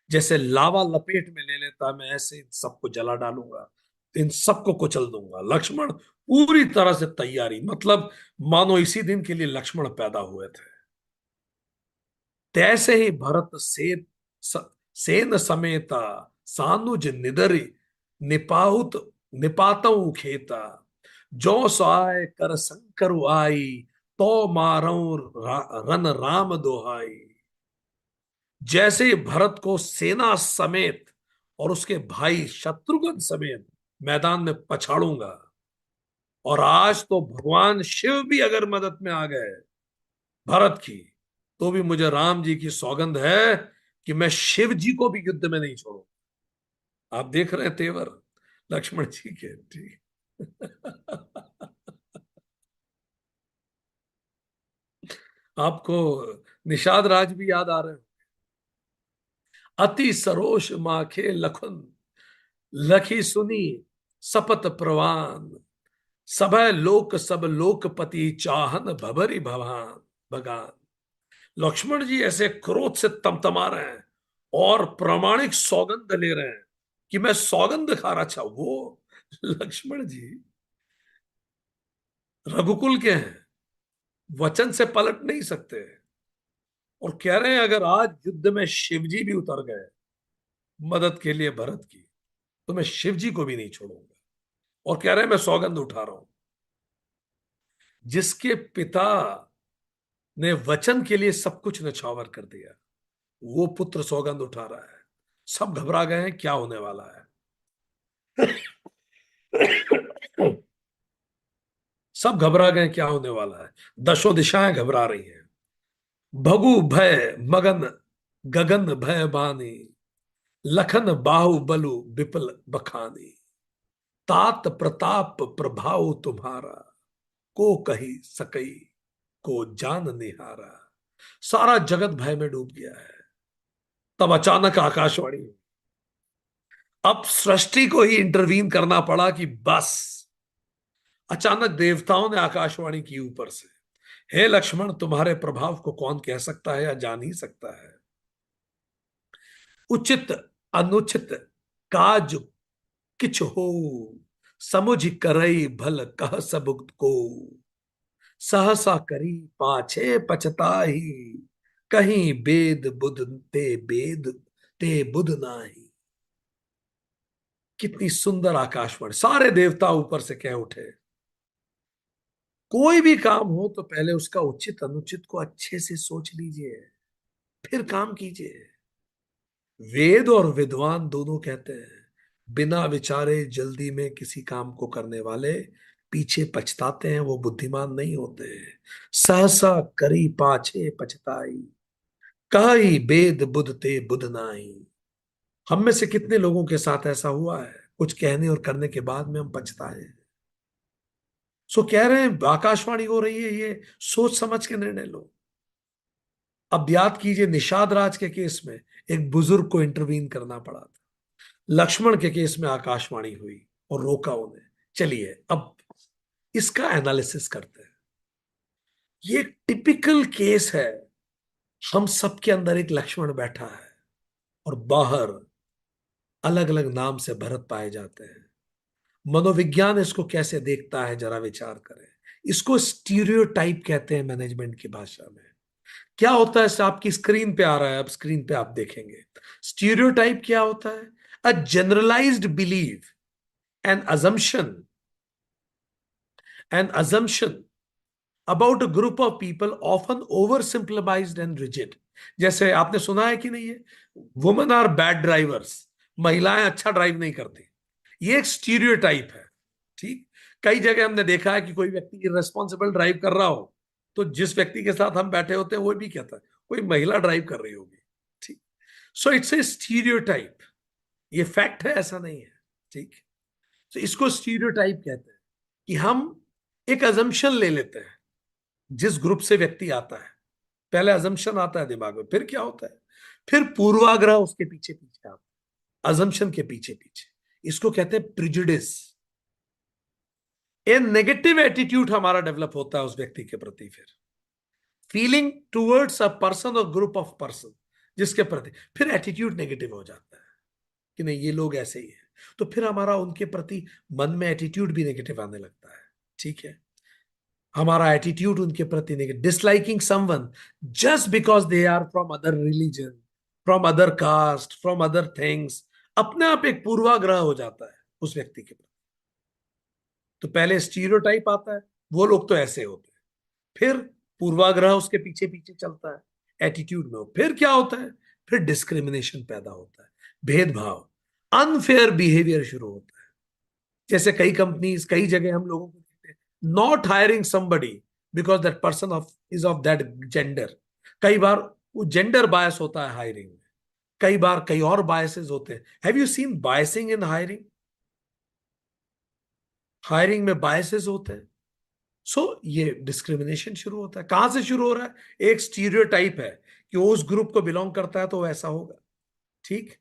जैसे लावा लपेट में ले लेता है, मैं ऐसे इन सबको जला डालूंगा, इन सबको कुचल दूंगा। लक्ष्मण पूरी तरह से तैयारी, मतलब मानो इसी दिन के लिए लक्ष्मण पैदा हुए थे। तैसे ही भरत स, सेन समेता, सानुज निदरि निपाहुत निपातऊ खेता। जो सहाय कर शंकर आई, तो मारऊ रन राम दोहाई। जैसे ही भरत को सेना समेत और उसके भाई शत्रुघ्न समेत मैदान में पछाड़ूंगा, और आज तो भगवान शिव भी अगर मदद में आ गए भरत की, तो भी मुझे राम जी की सौगंध है कि मैं शिव जी को भी युद्ध में नहीं छोड़ूंगा। आप देख रहे हैं तेवर लक्ष्मण जी के, ठीक। आपको निषाद राज भी याद आ रहे हैं। अति सरोष माखे लखन, लखी सुनी सपत प्रवान। सभय लोक सब लोकपति, चाहन भभरी भवान भगान। लक्ष्मण जी ऐसे क्रोध से तमतमा रहे हैं और प्रामाणिक सौगंध ले रहे हैं कि मैं सौगंध खा रहा। अच्छा, वो लक्ष्मण जी रघुकुल के हैं, वचन से पलट नहीं सकते, और कह रहे हैं अगर आज युद्ध में शिवजी भी उतर गए मदद के लिए भरत की, तो मैं शिवजी को भी नहीं छोड़ूंगा। और कह रहे हैं मैं सौगंध उठा रहा हूं। जिसके पिता ने वचन के लिए सब कुछ न्यौछावर कर दिया, वो पुत्र सौगंध उठा रहा है। सब घबरा गए हैं क्या होने वाला है। सब घबरा गए क्या होने वाला है। दशों दिशाएं घबरा रही हैं। भगु भय मगन गगन भय बानी, लखन बाहु बलु विपल बखानी। तात प्रताप प्रभाव तुम्हारा, को कही सकई को जान निहारा। सारा जगत भय में डूब गया है। तब अचानक आकाशवाणी, अब सृष्टि को ही इंटरवीन करना पड़ा कि बस। अचानक देवताओं ने आकाशवाणी की ऊपर से, हे लक्ष्मण, तुम्हारे प्रभाव को कौन कह सकता है या जान ही सकता है। उचित अनुचित काज किछ हो, समुझ करई भल कह सबुत को। सहसा करी पाछे पछताही, कहीं बेद बुध ते बेद ते बुध नाही। कितनी सुंदर आकाशवाणी, सारे देवता ऊपर से कह उठे, कोई भी काम हो तो पहले उसका उचित अनुचित को अच्छे से सोच लीजिए, फिर काम कीजिए। वेद और विद्वान दोनों कहते हैं, बिना विचारे जल्दी में किसी काम को करने वाले पीछे पछताते हैं वो बुद्धिमान नहीं होते। सहसा करी पाछे पछताई, काई बेद बुध ते बुध नाई। हम में से कितने लोगों के साथ ऐसा हुआ है, कुछ कहने और करने के बाद में हम पछताए हैं। सो कह रहे हैं आकाशवाणी हो रही है, ये सोच समझ के निर्णय लो। अब याद कीजिए निषाद राज के केस में एक बुजुर्ग को इंटरवीन करना पड़ा था, लक्ष्मण के केस में आकाशवाणी हुई और रोका उन्हें। चलिए अब इसका एनालिसिस करते हैं। ये टिपिकल केस है, हम सबके अंदर एक लक्ष्मण बैठा है और बाहर अलग अलग नाम से भरत पाए जाते हैं। मनोविज्ञान इसको कैसे देखता है जरा विचार करें। इसको स्टीरियोटाइप कहते हैं मैनेजमेंट की भाषा में। क्या होता है, आपकी स्क्रीन पे आ रहा है, अब स्क्रीन पे आप देखेंगे। स्टीरियोटाइप क्या होता है? A generalized believe an assumption about a group of people often oversimplified and rigid। जैसे आपने सुना है कि नहीं है, वुमेन आर बैड ड्राइवर्स, महिलाएं अच्छा ड्राइव नहीं करती। ये एक स्टीरियोटाइप है। ठीक, कई जगह हमने देखा है कि कोई व्यक्ति इररेस्पॉन्सिबल ड्राइव कर रहा हो तो जिस व्यक्ति के साथ हम बैठे होते हैं वो भी कहता है कोई महिला ड्राइव कर रही होगी। ठीक, सो इट्स ए स्टीरियोटाइप। ये फैक्ट है, ऐसा नहीं है। ठीक, तो इसको स्टीरियोटाइप कहते हैं कि हम एक अजम्पशन ले लेते हैं। जिस ग्रुप से व्यक्ति आता है, पहले अजम्पशन आता है दिमाग में, फिर क्या होता है, फिर पूर्वाग्रह उसके पीछे पीछे आता है, अजम्पशन के पीछे पीछे। इसको कहते हैं प्रिजुडिस। ए नेगेटिव एटीट्यूड हमारा डेवलप होता है उस व्यक्ति के प्रति, फिर फीलिंग टूवर्ड्स अ पर्सन और ग्रुप ऑफ पर्सन जिसके प्रति, फिर एटीट्यूड नेगेटिव हो जाता है कि नहीं ये लोग ऐसे ही है, तो फिर हमारा उनके प्रति मन में एटीट्यूड भी नेगेटिव आने लगता है। ठीक है, हमारा एटीट्यूड उनके प्रति negative, disliking someone just because they are from other religion, from other caste, from other things, अपने आप एक पूर्वाग्रह हो जाता है उस व्यक्ति के प्रति। तो पहले स्टीरियोटाइप आता है, वो लोग तो ऐसे होते हैं, फिर पूर्वाग्रह उसके पीछे पीछे चलता है एटीट्यूड में, फिर क्या होता है, फिर डिस्क्रिमिनेशन पैदा होता है, भेदभाव, अनफेयर बिहेवियर शुरू होता है। जैसे कई कंपनीज, कई जगह हम लोगों को देखते हैं not hiring somebody because that person of is of that gender. कई बार वो जेंडर बायस होता है हायरिंग में, कई बार कई और बायसेस होते हैं। Have you seen biasing in hiring? Hiring में बायसेस होते हैं। ये डिस्क्रिमिनेशन शुरू होता है। कहां से शुरू हो रहा है? एक स्टीरियोटाइप है कि वो उस ग्रुप को बिलोंग करता है तो वैसा होगा। ठीक,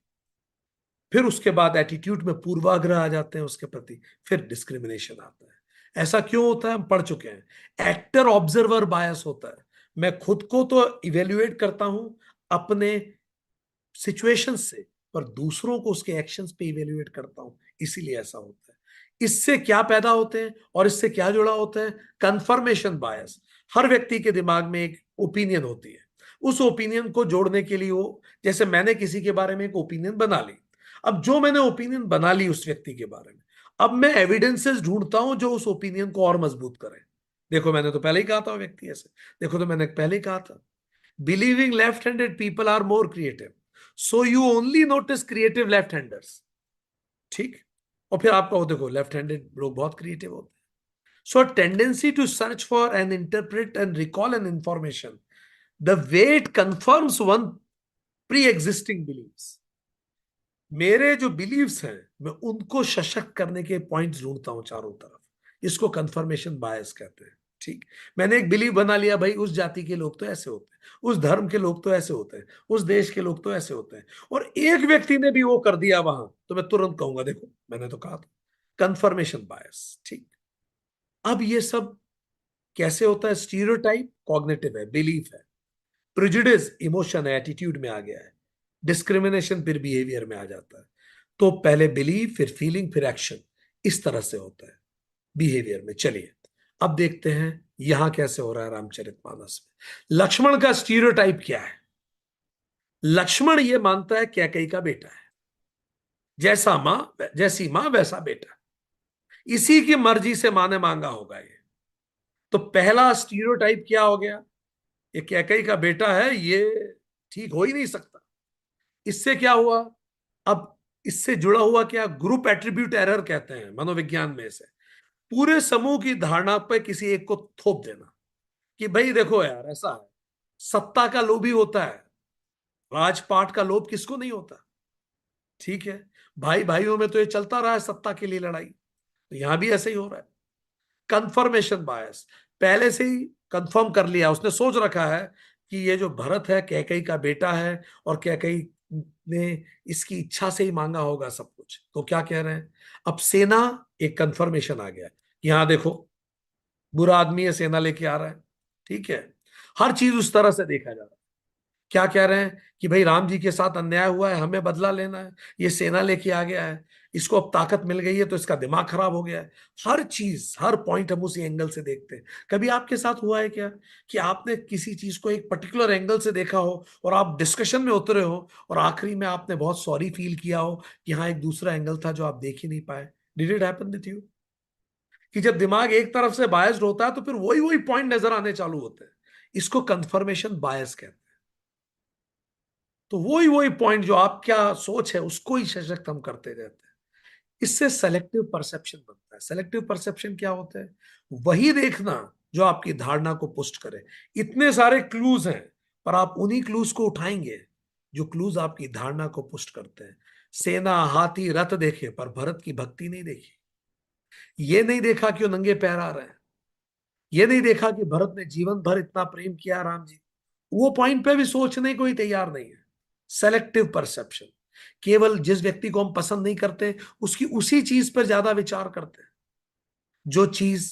फिर उसके बाद एटीट्यूड में पूर्वाग्रह आ जाते हैं उसके प्रति, फिर डिस्क्रिमिनेशन आता है। ऐसा क्यों होता है, हम पढ़ चुके हैं। एक्टर ऑब्जर्वर बायस होता है। मैं खुद को तो इवेल्युएट करता हूं अपने सिचुएशन से, पर दूसरों को उसके एक्शंस पे इवेल्युएट करता हूं, इसीलिए ऐसा होता है। इससे क्या पैदा होते हैं और इससे क्या जुड़ा होता है? Confirmation bias. हर व्यक्ति के दिमाग में एक ओपिनियन होती है, उस ओपिनियन को जोड़ने के लिए वो, जैसे मैंने किसी के बारे में एक ओपिनियन बना ली, अब जो मैंने ओपिनियन बना ली उस व्यक्ति के बारे में, अब मैं एविडेंसेस ढूंढता हूं जो उस ओपिनियन को और मजबूत करें। देखो मैंने तो पहले ही कहा था व्यक्ति ऐसे, देखो तो मैंने पहले ही कहा था believing left handed people are more creative, so you only notice creative left handers. ठीक, और फिर आपका वो देखो लेफ्ट हैंडेड लोग बहुत क्रिएटिव होते हैं। So tendency to search for and interpret and recall an information the way it confirms one pre existing beliefs. मेरे जो बिलीव्स हैं मैं उनको सशक्त करने के पॉइंट्स ढूंढता हूं चारों तरफ, इसको कंफर्मेशन बायस कहते हैं। ठीक, मैंने एक बिलीव बना लिया, भाई उस जाति के लोग तो ऐसे होते हैं, उस धर्म के लोग तो ऐसे होते हैं, उस देश के लोग तो ऐसे होते हैं, और एक व्यक्ति ने भी वो कर दिया वहां, तो मैं तुरंत कहूंगा देखो मैंने तो कहा था, कंफर्मेशन बायस। ठीक, अब ये सब कैसे होता है? स्टीरियोटाइप कॉग्निटिव है, बिलीफ है, प्रिजुडिस इमोशन है, एटीट्यूड में आ गया है, डिस्क्रिमिनेशन फिर बिहेवियर में आ जाता है। तो पहले बिलीव, फिर फीलिंग, फिर एक्शन, इस तरह से होता है बिहेवियर में। चलिए अब देखते हैं यहां कैसे हो रहा है रामचरितमानस में। लक्ष्मण का स्टीरियोटाइप क्या है? लक्ष्मण ये मानता है कैकेयी का बेटा है, जैसा मां जैसी मां वैसा बेटा, इसी की मर्जी से मां ने मांगा होगा ये। तो पहला स्टीरियोटाइप क्या हो गया? ये कैकेयी का बेटा है, ये ठीक हो ही नहीं सकता। इससे क्या हुआ? अब इससे जुड़ा हुआ क्या, ग्रुप एट्रीब्यूट एरर कहते हैं मनोविज्ञान में इसे। पूरे समूह की धारणा पे किसी एक को थोप देना कि भाई देखो यार ऐसा है। सत्ता का लोभी होता है, राजपाट का लोभ किसको नहीं होता? ठीक है, भाई भाइयों में तो ये चलता रहा है सत्ता के लिए लड़ाई, तो यहां भी ऐसे ही हो रहा है। कंफर्मेशन बायस, पहले से ही कंफर्म कर लिया, उसने सोच रखा है कि ये जो भरत है कैकई का बेटा है, और कैकई ने इसकी इच्छा से ही मांगा होगा सब कुछ। तो क्या कह रहे हैं, अब सेना, एक कंफर्मेशन आ गया कि हाँ देखो, बुरा आदमी है, सेना लेके आ रहा है। ठीक है, हर चीज उस तरह से देखा जा रहा है। क्या कह रहे हैं कि भाई राम जी के साथ अन्याय हुआ है, हमें बदला लेना है, ये सेना लेके आ गया है, इसको अब ताकत मिल गई है तो इसका दिमाग खराब हो गया है। हर चीज, हर पॉइंट हम उसी एंगल से देखते हैं। कभी आपके साथ हुआ है क्या कि आपने किसी चीज को एक पर्टिकुलर एंगल से देखा हो और आप डिस्कशन में उतरे हो और आखिरी में आपने बहुत सॉरी फील किया हो कि हाँ एक दूसरा एंगल था जो आप देख ही नहीं पाए? Did it happen with you? कि जब दिमाग एक तरफ से बायस्ड होता है तो फिर वही वही पॉइंट नजर आने चालू होते हैं। इसको कंफर्मेशन बायस कहते हैं। तो वही वही पॉइंट जो आप क्या सोच है उसको ही सशक्त हम करते रहते हैं। इससे सेलेक्टिव परसेप्शन बनता है। सेलेक्टिव परसेप्शन क्या होता है? वही देखना जो आपकी धारणा को पुष्ट करे। इतने सारे क्लूज हैं, पर आप उन्हीं क्लूज को उठाएंगे जो क्लूज आपकी धारणा को पुष्ट करते हैं। सेना, हाथी, रथ देखे, पर भरत की भक्ति नहीं देखी। ये नहीं देखा कि वो नंगे पैर आ रहे हैं। ये नहीं देखा कि भरत ने जीवन भर इतना प्रेम किया राम जी। वो पॉइंट पे भी सोचने को ही तैयार नहीं है। सेलेक्टिव परसेप्शन, केवल जिस व्यक्ति को हम पसंद नहीं करते उसकी उसी चीज पर ज्यादा विचार करते हैं, जो चीज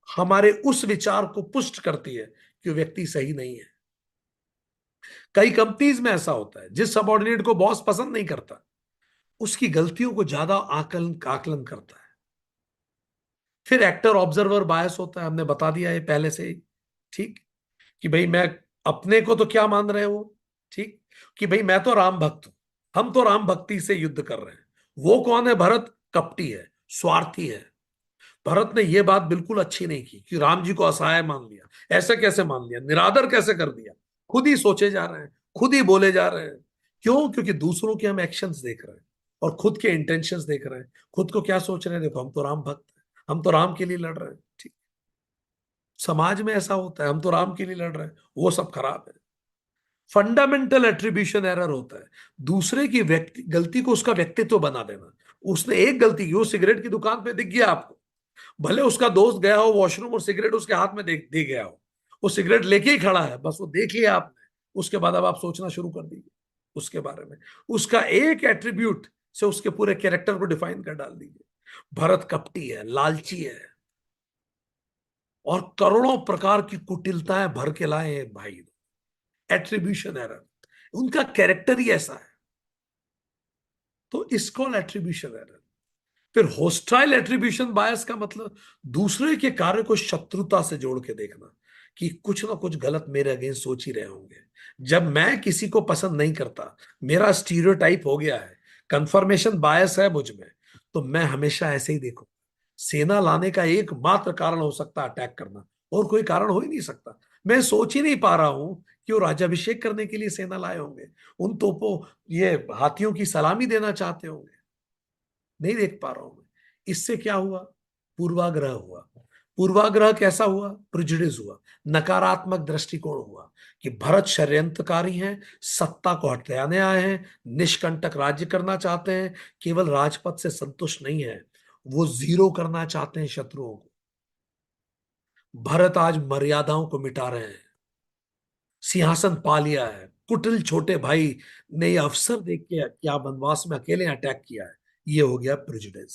हमारे उस विचार को पुष्ट करती है कि वो व्यक्ति सही नहीं है। कई कंपनीज में ऐसा होता है, जिस सबऑर्डिनेट को बॉस पसंद नहीं करता उसकी गलतियों को ज्यादा आकलन आकलन करता है। फिर एक्टर ऑब्जर्वर बायस होता है, हमने बता दिया ये पहले से ही। ठीक, कि भाई मैं, अपने को तो क्या मान रहे हैं वो, ठीक, कि भाई मैं तो राम भक्त हूं, हम तो राम भक्ति से युद्ध कर रहे हैं। वो कौन है? भरत कपटी है, स्वार्थी है। भरत ने ये बात बिल्कुल अच्छी नहीं की कि राम जी को असहाय मान लिया। ऐसे कैसे मान लिया, निरादर कैसे कर दिया? खुद ही सोचे जा रहे हैं, खुद ही बोले जा रहे हैं। क्यों? क्योंकि दूसरों के हम एक्शंस देख रहे हैं और खुद के इंटेंशंस देख रहे हैं। खुद को क्या सोच रहे हैं, देखो हम तो राम भक्त हैं, हम तो राम के लिए लड़ रहे हैं। ठीक, समाज में ऐसा होता है, हम तो राम के लिए लड़ रहे हैं, वो सब खराब है। फंडामेंटल एट्रीब्यूशन एरर होता है, दूसरे की व्यक्ति गलती को उसका व्यक्तित्व बना देना। उसने एक गलती की, वो सिगरेट की दुकान पे दिख गया आपको, भले उसका दोस्त गया हो वॉशरूम और सिगरेट उसके हाथ में दे गया हो, वो सिगरेट लेके ही खड़ा है, बस वो देख लिया आपने। उसके बाद अब आप सोचना शुरू कर दीजिए उसके बारे में, उसका एक एट्रीब्यूट से उसके पूरे कैरेक्टर को डिफाइन कर डाल दीजिए। भरत कपटी है, लालची है, और करोड़ों प्रकार की कुटिलताएं भर के लाए हैं भाई। एट्रीब्यूशन एरर, उनका कैरेक्टर ही ऐसा है। तो इसको एट्रीब्यूशन एरर। फिर होस्टाइल एट्रीब्यूशन बायस का मतलब दूसरे के कार्य को शत्रुता से जोड़ के देखना, कि कुछ ना कुछ गलत मेरे अगेंस्ट सोच ही रहे होंगे। जब मैं किसी को पसंद नहीं करता, मेरा स्टीरियोटाइप हो गया है, कंफर्मेशन बायस है मुझ में, तो मैं हमेशा ऐसे ही देखूं। सेना लाने का एकमात्र कारण हो सकता है अटैक करना, और कोई कारण हो ही नहीं सकता। मैं सोच ही नहीं पा रहा हूं कि वो राज्याभिषेक करने के लिए सेना लाए होंगे, उन तोपों, ये हाथियों की सलामी देना चाहते होंगे। नहीं देख पा रहा हूं मैं। इससे क्या हुआ? पूर्वाग्रह हुआ। पूर्वाग्रह कैसा हुआ? प्रिजुडिस हुआ, नकारात्मक दृष्टिकोण हुआ, कि भरत षड्यंत्रकारी हैं, सत्ता को हथियाने आए हैं, निष्कंटक राज्य करना चाहते हैं, केवल राजपथ से संतुष्ट नहीं है, वो जीरो करना चाहते हैं शत्रुओं को। भरत आज मर्यादाओं को मिटा रहे हैं, सिंहासन पा लिया है, कुटिल छोटे भाई ने यह अवसर देख के क्या वनवास में अकेले अटैक किया है। ये हो गया प्रेजुडिस।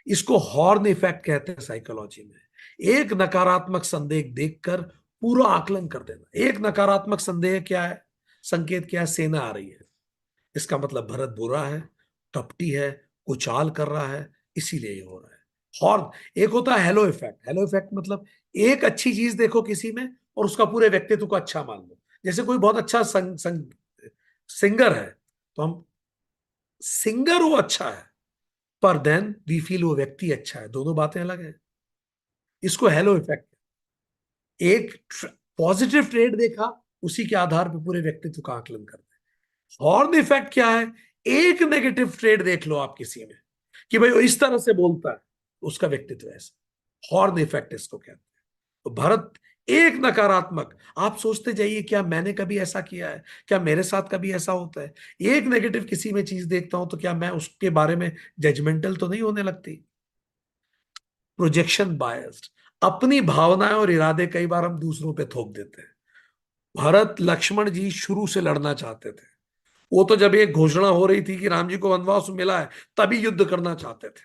इसको हॉर्न इफेक्ट कहते हैं साइकोलॉजी में। एक नकारात्मक संदेह देखकर पूरा आकलन कर देना। एक नकारात्मक संदेह क्या है, संकेत क्या है? सेना आ रही है, इसका मतलब भरत बुरा है, कपटी है, कुचाल कर रहा है, इसीलिए ये हो रहा है। हॉर्न। एक होता है हेलो इफेक्ट। हेलो इफेक्ट मतलब एक अच्छी चीज देखो किसी में और उसका पूरे व्यक्तित्व को अच्छा मान लो। जैसे कोई बहुत अच्छा सिंगर है, तो हम, सिंगर वो अच्छा है, पर देन वी फील वो व्यक्ति अच्छा है, दोनों बातें अलग है। इसको हेलो इफेक्ट। एक पॉजिटिव ट्रेड देखा, उसी के आधार पर पूरे व्यक्तित्व का आकलन करते हैं। हॉर्न इफेक्ट क्या है? एक नेगेटिव ट्रेड देख लो आप किसी में, कि भाई वो इस तरह से बोलता है, उसका व्यक्तित्व ऐसा, हॉर्न इफेक्ट इसको कहते हैं। तो भरत एक नकारात्मक, आप सोचते जाइए क्या मैंने कभी ऐसा किया है, क्या मेरे साथ कभी ऐसा होता है, एक नेगेटिव किसी में चीज देखता हूं तो क्या मैं उसके बारे में जजमेंटल तो नहीं होने लगती। प्रोजेक्शन बायस्ड, अपनी भावनाएं और इरादे कई बार हम दूसरों पे थोप देते हैं। भरत लक्ष्मण जी शुरू से लड़ना चाहते थे, वो तो जब एक घोषणा हो रही थी कि राम जी को वनवास मिला है तभी युद्ध करना चाहते थे।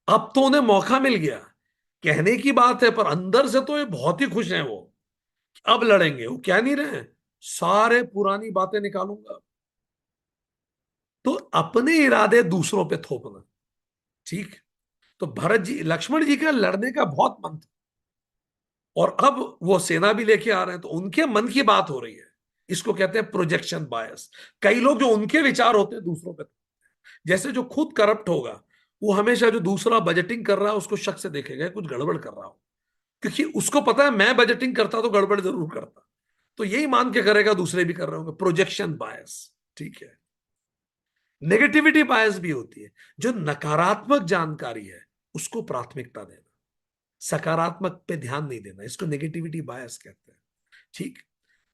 अब तो उन्हें मौका मिल गया, कहने की बात है पर अंदर से तो ये बहुत ही खुश हैं वो, अब लड़ेंगे। वो कह नहीं रहे हैं, सारे पुरानी बातें निकालूंगा। तो अपने इरादे दूसरों पे थोपना, ठीक। तो भरत जी, लक्ष्मण जी का लड़ने का बहुत मन था, और अब वो सेना भी लेके आ रहे हैं तो उनके मन की बात हो रही है। इसको कहते हैं प्रोजेक्शन बायस। कई लोग जो उनके विचार होते हैं दूसरों पे, जैसे जो खुद करप्ट होगा, वो हमेशा जो दूसरा बजटिंग कर रहा है उसको शक से देखेगा कुछ गड़बड़ कर रहा हो, क्योंकि उसको पता है मैं बजटिंग करता तो गड़बड़ जरूर करता, तो यही मान के करेगा दूसरे भी कर रहे होंगे। प्रोजेक्शन बायस, ठीक है। नेगेटिविटी बायस भी होती है, जो नकारात्मक जानकारी है उसको प्राथमिकता देना, सकारात्मक पे ध्यान नहीं देना, इसको नेगेटिविटी बायस कहते हैं, ठीक।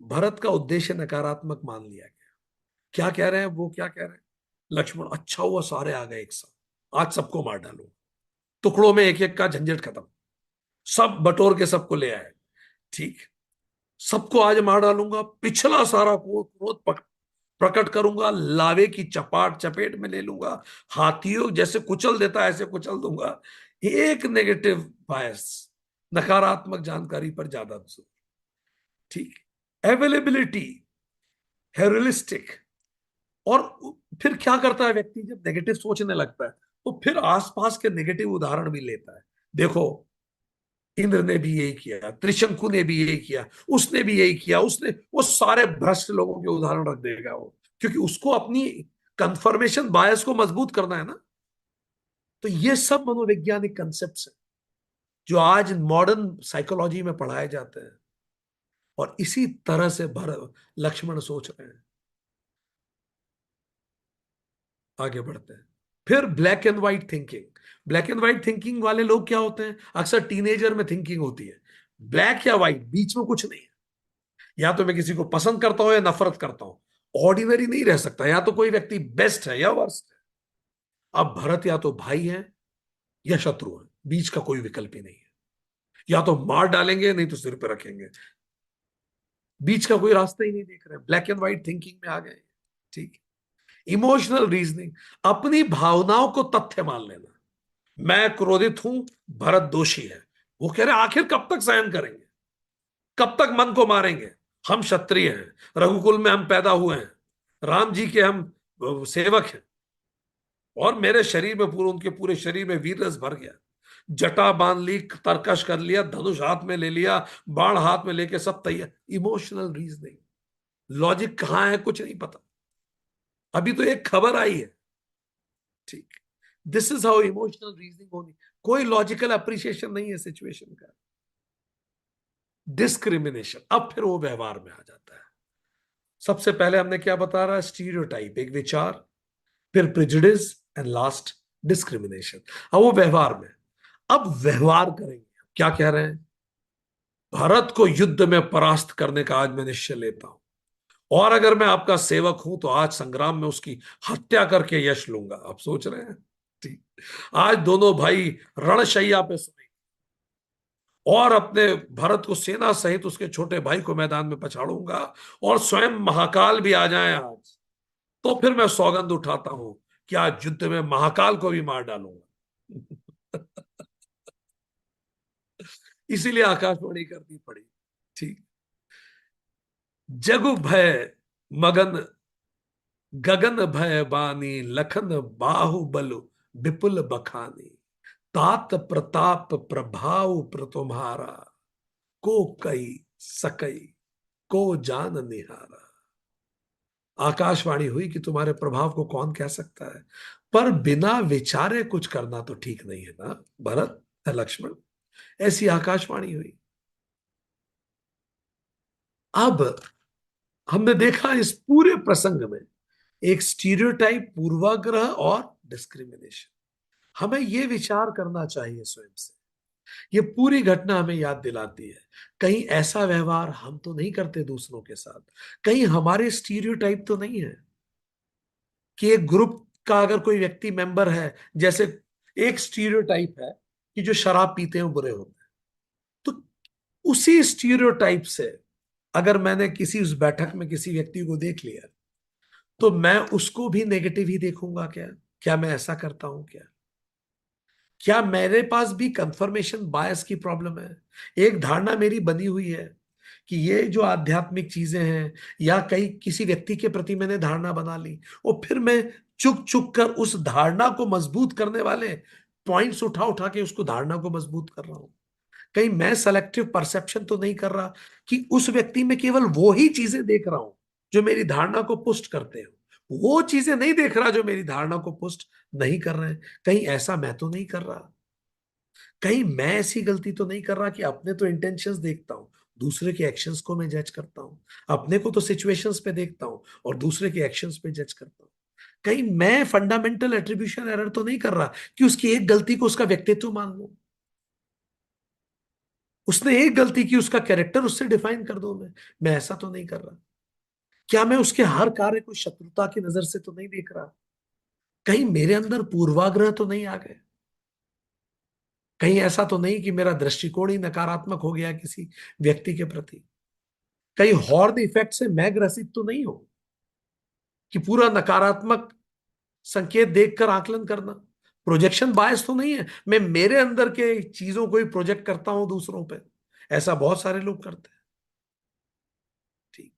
भरत का उद्देश्य नकारात्मक मान लिया गया। क्या कह रहे हैं वो, क्या कह रहे हैं, लक्ष्मण अच्छा हुआ सारे आ गए एक साथ, आज सबको मार डालो, टुकड़ों में एक एक का झंझट खत्म, सब बटोर के सबको ले आए, ठीक। सबको आज मार डालूंगा, पिछला सारा क्रोध प्रकट करूंगा, लावे की चपाट चपेट में ले लूंगा, हाथियों जैसे कुचल देता है ऐसे कुचल दूंगा। एक नेगेटिव बायस, नकारात्मक जानकारी पर ज्यादा जोर, ठीक। अवेलेबिलिटी, हेरोलिस्टिक। और फिर क्या करता है व्यक्ति जब नेगेटिव सोचने लगता है, तो फिर आसपास के नेगेटिव उदाहरण भी लेता है। देखो, इंद्र ने भी यही किया, त्रिशंकु ने भी यही किया, उसने भी यही किया, उसने, वो सारे भ्रष्ट लोगों के उदाहरण रख देगा वो, क्योंकि उसको अपनी कंफर्मेशन बायस को मजबूत करना है ना। तो ये सब मनोवैज्ञानिक कंसेप्ट है जो आज मॉडर्न साइकोलॉजी में पढ़ाए जाते हैं, और इसी तरह से लक्ष्मण सोच रहे हैं। आगे बढ़ते हैं। फिर black and white thinking. Black and white thinking वाले लोग क्या होते हैं, अक्सर टीनेजर में थिंकिंग होती है ब्लैक या व्हाइट, बीच में कुछ नहीं है। या तो मैं किसी को पसंद करता हूं या नफरत करता हूं, ऑर्डिनरी नहीं रह सकता, या तो कोई व्यक्ति बेस्ट है या वर्स्ट है। अब भरत या तो भाई है या शत्रु है, बीच का कोई विकल्प ही नहीं है। या तो मार डालेंगे नहीं तो सिर पे रखेंगे, बीच का कोई रास्ता ही नहीं देख रहे, ब्लैक एंड व्हाइट थिंकिंग में आ गए, ठीक। इमोशनल रीजनिंग, अपनी भावनाओं को तथ्य मान लेना। मैं क्रोधित हूं, भरत दोषी है। वो कह रहे आखिर कब तक सहन करेंगे, कब तक मन को मारेंगे, हम क्षत्रिय हैं, रघुकुल में हम पैदा हुए हैं, राम जी के हम सेवक हैं, और मेरे शरीर में पूरे, उनके पूरे शरीर में वीर रस भर गया, जटा बांध ली, तरकश कर लिया, धनुष हाथ में ले लिया, बाण हाथ में लेके सब तैयार। इमोशनल रीजनिंग, लॉजिक कहां है कुछ नहीं पता, अभी तो एक खबर आई है, ठीक। This is how emotional reasoning होनी, कोई लॉजिकल अप्रिशिएशन नहीं है सिचुएशन का। डिस्क्रिमिनेशन, अब फिर वो व्यवहार में आ जाता है। सबसे पहले हमने क्या बता रहा है, स्टीरियोटाइप एक विचार, फिर प्रिजुडिस, एंड लास्ट डिस्क्रिमिनेशन। अब वो व्यवहार में, अब व्यवहार करेंगे, क्या कह रहे हैं, भारत को युद्ध में परास्त करने का आज मैं निश्चय लेता हूं, और अगर मैं आपका सेवक हूं तो आज संग्राम में उसकी हत्या करके यश लूंगा। आप सोच रहे हैं, ठीक। आज दोनों भाई रणशैया पे सोए, और अपने भरत को सेना सहित उसके छोटे भाई को मैदान में पछाड़ूंगा, और स्वयं महाकाल भी आ जाए आज, तो फिर मैं सौगंध उठाता हूं कि आज युद्ध में महाकाल को भी मार डालूंगा। इसीलिए आकाशवाणी करनी पड़ी, ठीक। जगु भय मगन, गगन भय बानी, लखन बाहुबल विपुल बखानी, तात प्रताप प्रभाव तुम्हारा, को कई सकई, को जान निहारा। आकाशवाणी हुई कि तुम्हारे प्रभाव को कौन कह सकता है, पर बिना विचारे कुछ करना तो ठीक नहीं है ना भरत, है लक्ष्मण। ऐसी आकाशवाणी हुई। अब हमने देखा इस पूरे प्रसंग में एक स्टीरियोटाइप, पूर्वाग्रह और डिस्क्रिमिनेशन। हमें ये विचार करना चाहिए स्वयं से। ये पूरी घटना हमें याद दिलाती है, कहीं ऐसा व्यवहार हम तो नहीं करते दूसरों के साथ, कहीं हमारे स्टीरियोटाइप तो नहीं है कि एक ग्रुप का अगर कोई व्यक्ति मेंबर है, जैसे एक स्टीरियोटाइप है कि जो शराब पीते हैं वो बुरे होते हैं, तो उसी स्टीरियोटाइप से अगर मैंने किसी उस बैठक में किसी व्यक्ति को देख लिया, तो मैं उसको भी नेगेटिव ही देखूंगा क्या? क्या मैं ऐसा करता हूं क्या? क्या मेरे पास भी कंफर्मेशन बायस की प्रॉब्लम है? एक धारणा मेरी बनी हुई है कि ये जो आध्यात्मिक चीजें हैं, या कई किसी व्यक्ति के प्रति मैंने धारणा बना ली, और फिर मैं चुक चुक कर उस धारणा को मजबूत करने वाले पॉइंट्स उठा उठा के उसको धारणा को मजबूत कर रहा हूं। कहीं मैं सेलेक्टिव परसेप्शन तो नहीं कर रहा कि उस व्यक्ति में केवल वो ही चीजें देख रहा हूं जो मेरी धारणा को पुष्ट करते हो, वो चीजें नहीं देख रहा जो मेरी धारणा को पुष्ट नहीं कर रहे हैं? कहीं ऐसा मैं तो नहीं कर रहा? कहीं मैं ऐसी गलती तो नहीं कर रहा कि अपने तो इंटेंशंस देखता हूं, दूसरे के एक्शंस को मैं जज करता हूं? अपने को तो सिचुएशंस पे देखता हूं और दूसरे के एक्शंस पे जज करता हूं। कहीं मैं फंडामेंटल एट्रीब्यूशन एरर तो नहीं कर रहा कि उसकी एक गलती को उसका व्यक्तित्व मान लूं? उसने एक गलती की, उसका कैरेक्टर उससे डिफाइन कर दो मैं ऐसा तो नहीं कर रहा? क्या मैं उसके हर कार्य को शत्रुता की नजर से तो नहीं देख रहा? कहीं मेरे अंदर पूर्वाग्रह तो नहीं आ गए? कहीं ऐसा तो नहीं कि मेरा दृष्टिकोण ही नकारात्मक हो गया किसी व्यक्ति के प्रति? कहीं हॉर्न इफेक्ट से मैं ग्रसित तो नहीं हूं कि पूरा नकारात्मक संकेत देखकर आकलन करना? प्रोजेक्शन बायस तो नहीं है, मैं मेरे अंदर के चीजों को ही प्रोजेक्ट करता हूं दूसरों पे? ऐसा बहुत सारे लोग करते हैं। ठीक।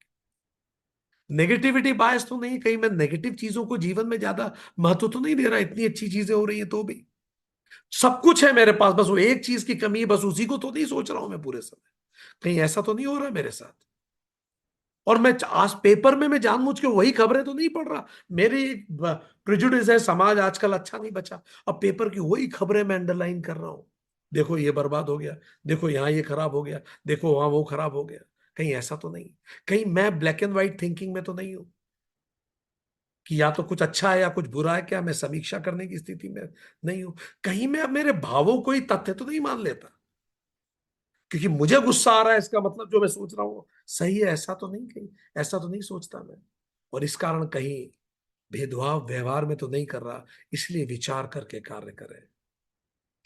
नेगेटिविटी बायस तो नहीं, कहीं मैं नेगेटिव चीजों को जीवन में ज्यादा महत्व तो नहीं दे रहा? इतनी अच्छी चीजें हो रही है तो भी सब कुछ है मेरे पास, बस वो एक चीज की कमी है, बस उसी को तो नहीं सोच रहा हूं मैं पूरे समय? कहीं ऐसा तो नहीं हो रहा है मेरे साथ? और मैं आज पेपर में मैं जानबूझ के वही खबरें तो नहीं पढ़ रहा। मेरी एक प्रिजुडिस है, समाज आजकल अच्छा नहीं बचा, अब पेपर की वही खबरें मैं अंडरलाइन कर रहा हूं। देखो ये बर्बाद हो गया, देखो यहां ये खराब हो गया, देखो वहां वो खराब हो गया। कहीं ऐसा तो नहीं? कहीं मैं ब्लैक एंड व्हाइट थिंकिंग में तो नहीं हूं कि या तो कुछ अच्छा है या कुछ बुरा है? क्या मैं समीक्षा करने की स्थिति में नहीं हूं? कहीं मैं अब मेरे भावों को ही तथ्य तो नहीं मान लेता क्योंकि मुझे गुस्सा आ रहा है इसका मतलब जो मैं सोच रहा हूं सही है? ऐसा तो नहीं, कहीं ऐसा तो नहीं सोचता मैं? और इस कारण कहीं भेदभाव व्यवहार में तो नहीं कर रहा, इसलिए विचार करके कार्य करें।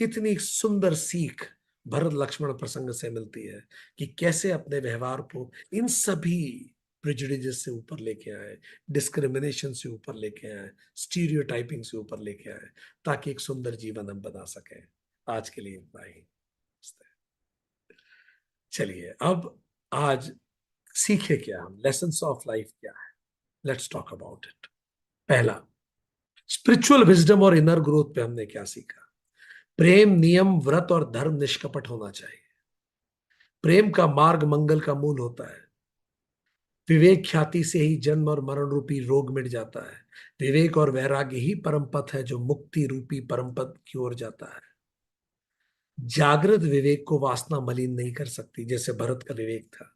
कितनी सुंदर सीख भरत लक्ष्मण प्रसंग से मिलती है कि कैसे अपने व्यवहार को इन सभी प्रिजुडिस से ऊपर लेके आए, डिस्क्रिमिनेशन से ऊपर लेके आए, स्टीरियोटाइपिंग से ऊपर लेके आए, ताकि एक सुंदर जीवन हम बना सकें। आज के लिए इतना ही। चलिए अब आज सीखे क्या हम, लेसन्स ऑफ लाइफ क्या है? Let's talk about it. पहला, स्पिरिचुअल विजडम और इनर ग्रोथ पे हमने क्या सीखा? प्रेम, नियम, व्रत और धर्म निष्कपट होना चाहिए। प्रेम का मार्ग मंगल का मूल होता है। विवेक ख्याति से ही जन्म और मरण रूपी रोग मिट जाता है। विवेक और वैराग्य ही परम पथ है जो मुक्ति रूपी परम पद की ओर जाता है। जागृत विवेक को वासना मलिन नहीं कर सकती, जैसे भरत का विवेक था।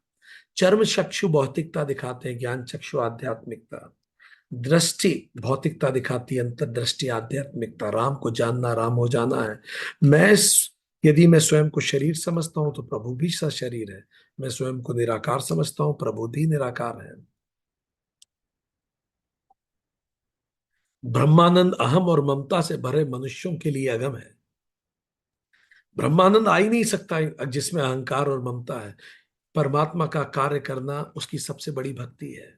चर्म चक्षु भौतिकता दिखाते हैं, ज्ञान चक्षु आध्यात्मिकता। दृष्टि भौतिकता दिखाती है, अंतर्दृष्टि आध्यात्मिकता। राम को जानना राम हो जाना है। मैं यदि मैं स्वयं को शरीर समझता हूं तो प्रभु भी सशरीर है। मैं स्वयं को निराकार समझता हूं, प्रभु भी निराकार है। ब्रह्मानंद अहम और ममता से भरे मनुष्यों के लिए अगम है। ब्रह्मानंद आ ही नहीं सकता जिसमें अहंकार और ममता है। परमात्मा का कार्य करना उसकी सबसे बड़ी भक्ति है।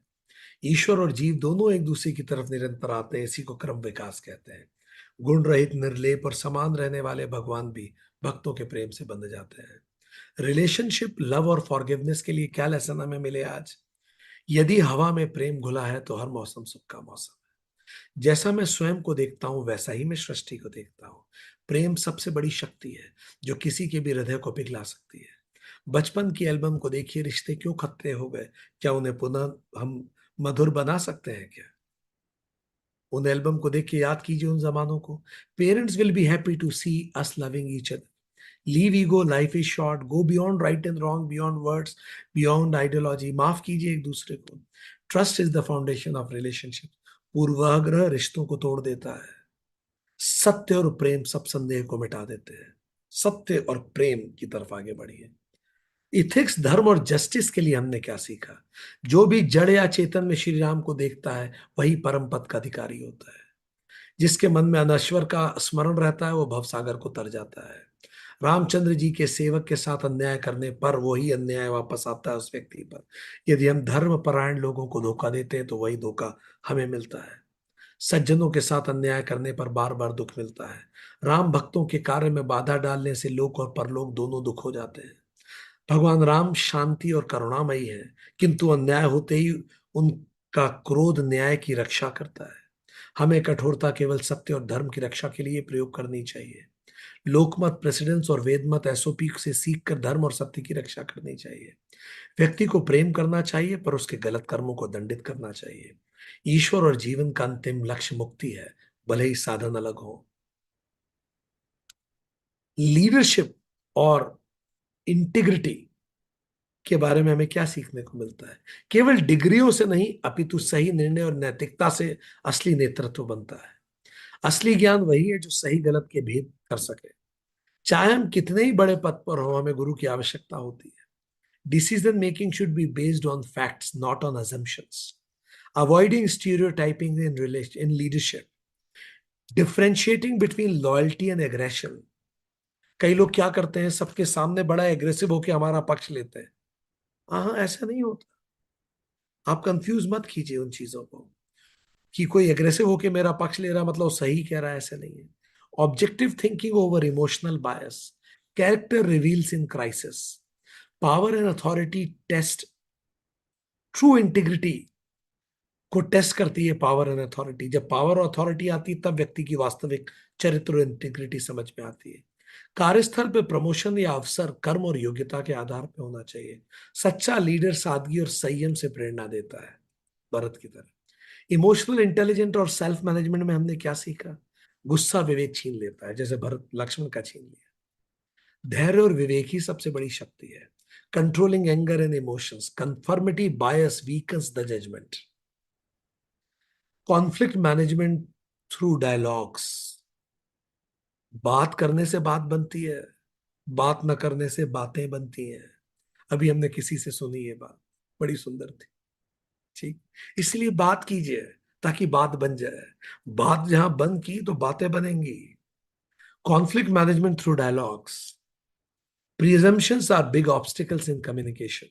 ईश्वर और जीव दोनों एक दूसरे की तरफ निरंतर आते हैं, इसी को क्रम विकास कहते हैं। गुण रहित, निर्लेप और समान रहने वाले भगवान भी भक्तों के प्रेम से बंध जाते हैं। रिलेशनशिप, लव और फॉरगिवनेस के लिए क्या लेसन हमें मिले आज? यदि हवा में प्रेम घुला है तो हर मौसम सुख का मौसम है। जैसा मैं स्वयं को देखता हूं वैसा ही मैं सृष्टि को देखता हूं। प्रेम सबसे बड़ी शक्ति है जो किसी के भी हृदय को पिघला सकती है। बचपन की एल्बम को देखिए, रिश्ते क्यों खतरे हो गए? क्या उन्हें पुनः हम मधुर बना सकते हैं क्या? उन एल्बम को देख के याद कीजिए उन जमानों को। Parents will be happy to see us loving each other. Leave ego, life is short, go beyond right and wrong, beyond words, beyond ideology. माफ कीजिए एक दूसरे को। Trust is the foundation of relationship. पूर्वाग्रह रिश्तों को तोड़ देता है। सत्य और प्रेम सब संदेह को मिटा देते हैं। सत्य और प्रेम की तरफ आगे बढ़िए। इथिक्स, धर्म और जस्टिस के लिए हमने क्या सीखा? जो भी जड़ या चेतन में श्री राम को देखता है वही परम पद का अधिकारी होता है। जिसके मन में अनश्वर का स्मरण रहता है वो भवसागर को तर जाता है। रामचंद्र जी के सेवक के साथ अन्याय करने पर वही अन्याय वापस आता है उस व्यक्ति पर। यदि हम धर्म परायण लोगों को धोखा देते हैं तो वही धोखा हमें मिलता है। सज्जनों के साथ अन्याय करने पर बार बार दुख मिलता है। राम भक्तों के कार्य में बाधा डालने से लोक और परलोक दोनों दुख हो जाते हैं। भगवान राम शांति और करुणामयी है, किंतु अन्याय होते ही उनका क्रोध न्याय की रक्षा करता है। हमें कठोरता केवल सत्य और धर्म की रक्षा के लिए प्रयोग करनी चाहिए। लोकमत, प्रेसिडेंस और वेदमत, एसओपी से सीखकर धर्म और सत्य की रक्षा करनी चाहिए। व्यक्ति को प्रेम करना चाहिए पर उसके गलत कर्मों को दंडित करना चाहिए। ईश्वर और जीवन का अंतिम लक्ष्य मुक्ति है, भले ही साधन अलग हो। लीडरशिप और इंटीग्रिटी के बारे में हमें क्या सीखने को मिलता है? केवल डिग्रियों से नहीं अपितु सही निर्णय और नैतिकता से असली नेतृत्व बनता है। असली ज्ञान वही है जो सही गलत के भेद कर सके। चाहे हम कितने ही बड़े पद पर हो, हमें गुरु की आवश्यकता होती है। Decision making should be based on facts, not on assumptions. Avoiding stereotyping in leadership. Differentiating between loyalty and aggression. कई लोग क्या करते हैं, सबके सामने बड़ा एग्रेसिव होकर हमारा पक्ष लेते हैं। हाँ, ऐसा नहीं होता। आप कंफ्यूज मत कीजिए उन चीजों को कि कोई एग्रेसिव होके मेरा पक्ष ले रहा मतलब वो सही कह रहा है, ऐसा नहीं है। Objective thinking over emotional bias. Character reveals in crisis. Power and authority test true integrity को टेस्ट करती है। पावर एंड अथॉरिटी, जब पावर और अथॉरिटी आती है तब व्यक्ति की वास्तविक चरित्र और इंटीग्रिटी समझ में आती है। कार्यस्थल पे प्रमोशन या अवसर कर्म और योग्यता के आधार पर होना चाहिए। सच्चा लीडर सादगी और संयम से प्रेरणा देता है, भरत की तरह। इमोशनल इंटेलिजेंट और सेल्फ मैनेजमेंट में हमने क्या सीखा? गुस्सा विवेक छीन लेता है, जैसे भरत लक्ष्मण का छीन लिया। धैर्य और विवेक ही सबसे बड़ी शक्ति है। Controlling anger and emotions. Conformity bias weakens the judgment. Conflict management through dialogues. बात करने से बात बनती है, बात न करने से बातें बनती हैं। अभी हमने किसी से सुनी ये बात, बड़ी सुंदर थी। ठीक, इसलिए बात कीजिए ताकि बात बन जाए। बात जहां बन की तो बातें बनेंगी। Conflict management through dialogues. Presumptions are big obstacles in communication.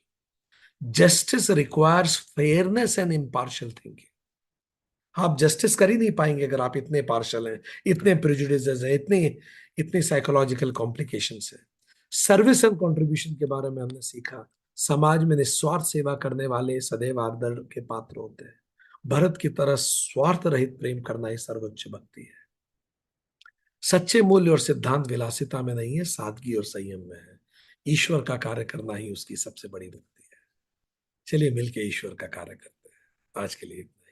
Justice requires fairness and impartial thinking. आप जस्टिस कर ही नहीं पाएंगे अगर आप इतने पार्शल हैं, इतने प्रेजुडिसेस हैं, इतने इतने साइकोलॉजिकल कॉम्प्लिकेशंस हैं। सर्विस एंड कंट्रीब्यूशन के बारे में हमने सीखा। समाज में निस्वार्थ सेवा करने वाले सदैव आदर के पात्र होते हैं। भरत की तरह स्वार्थ रहित प्रेम करना ही सर्वोच्च भक्ति है। सच्चे मूल्य और सिद्धांत विलासिता में नहीं है, सादगी और संयम में है। ईश्वर का कार्य करना ही उसकी सबसे बड़ी भक्ति है। चलिए मिलके ईश्वर का कार्य करते हैं। आज के लिए इतना।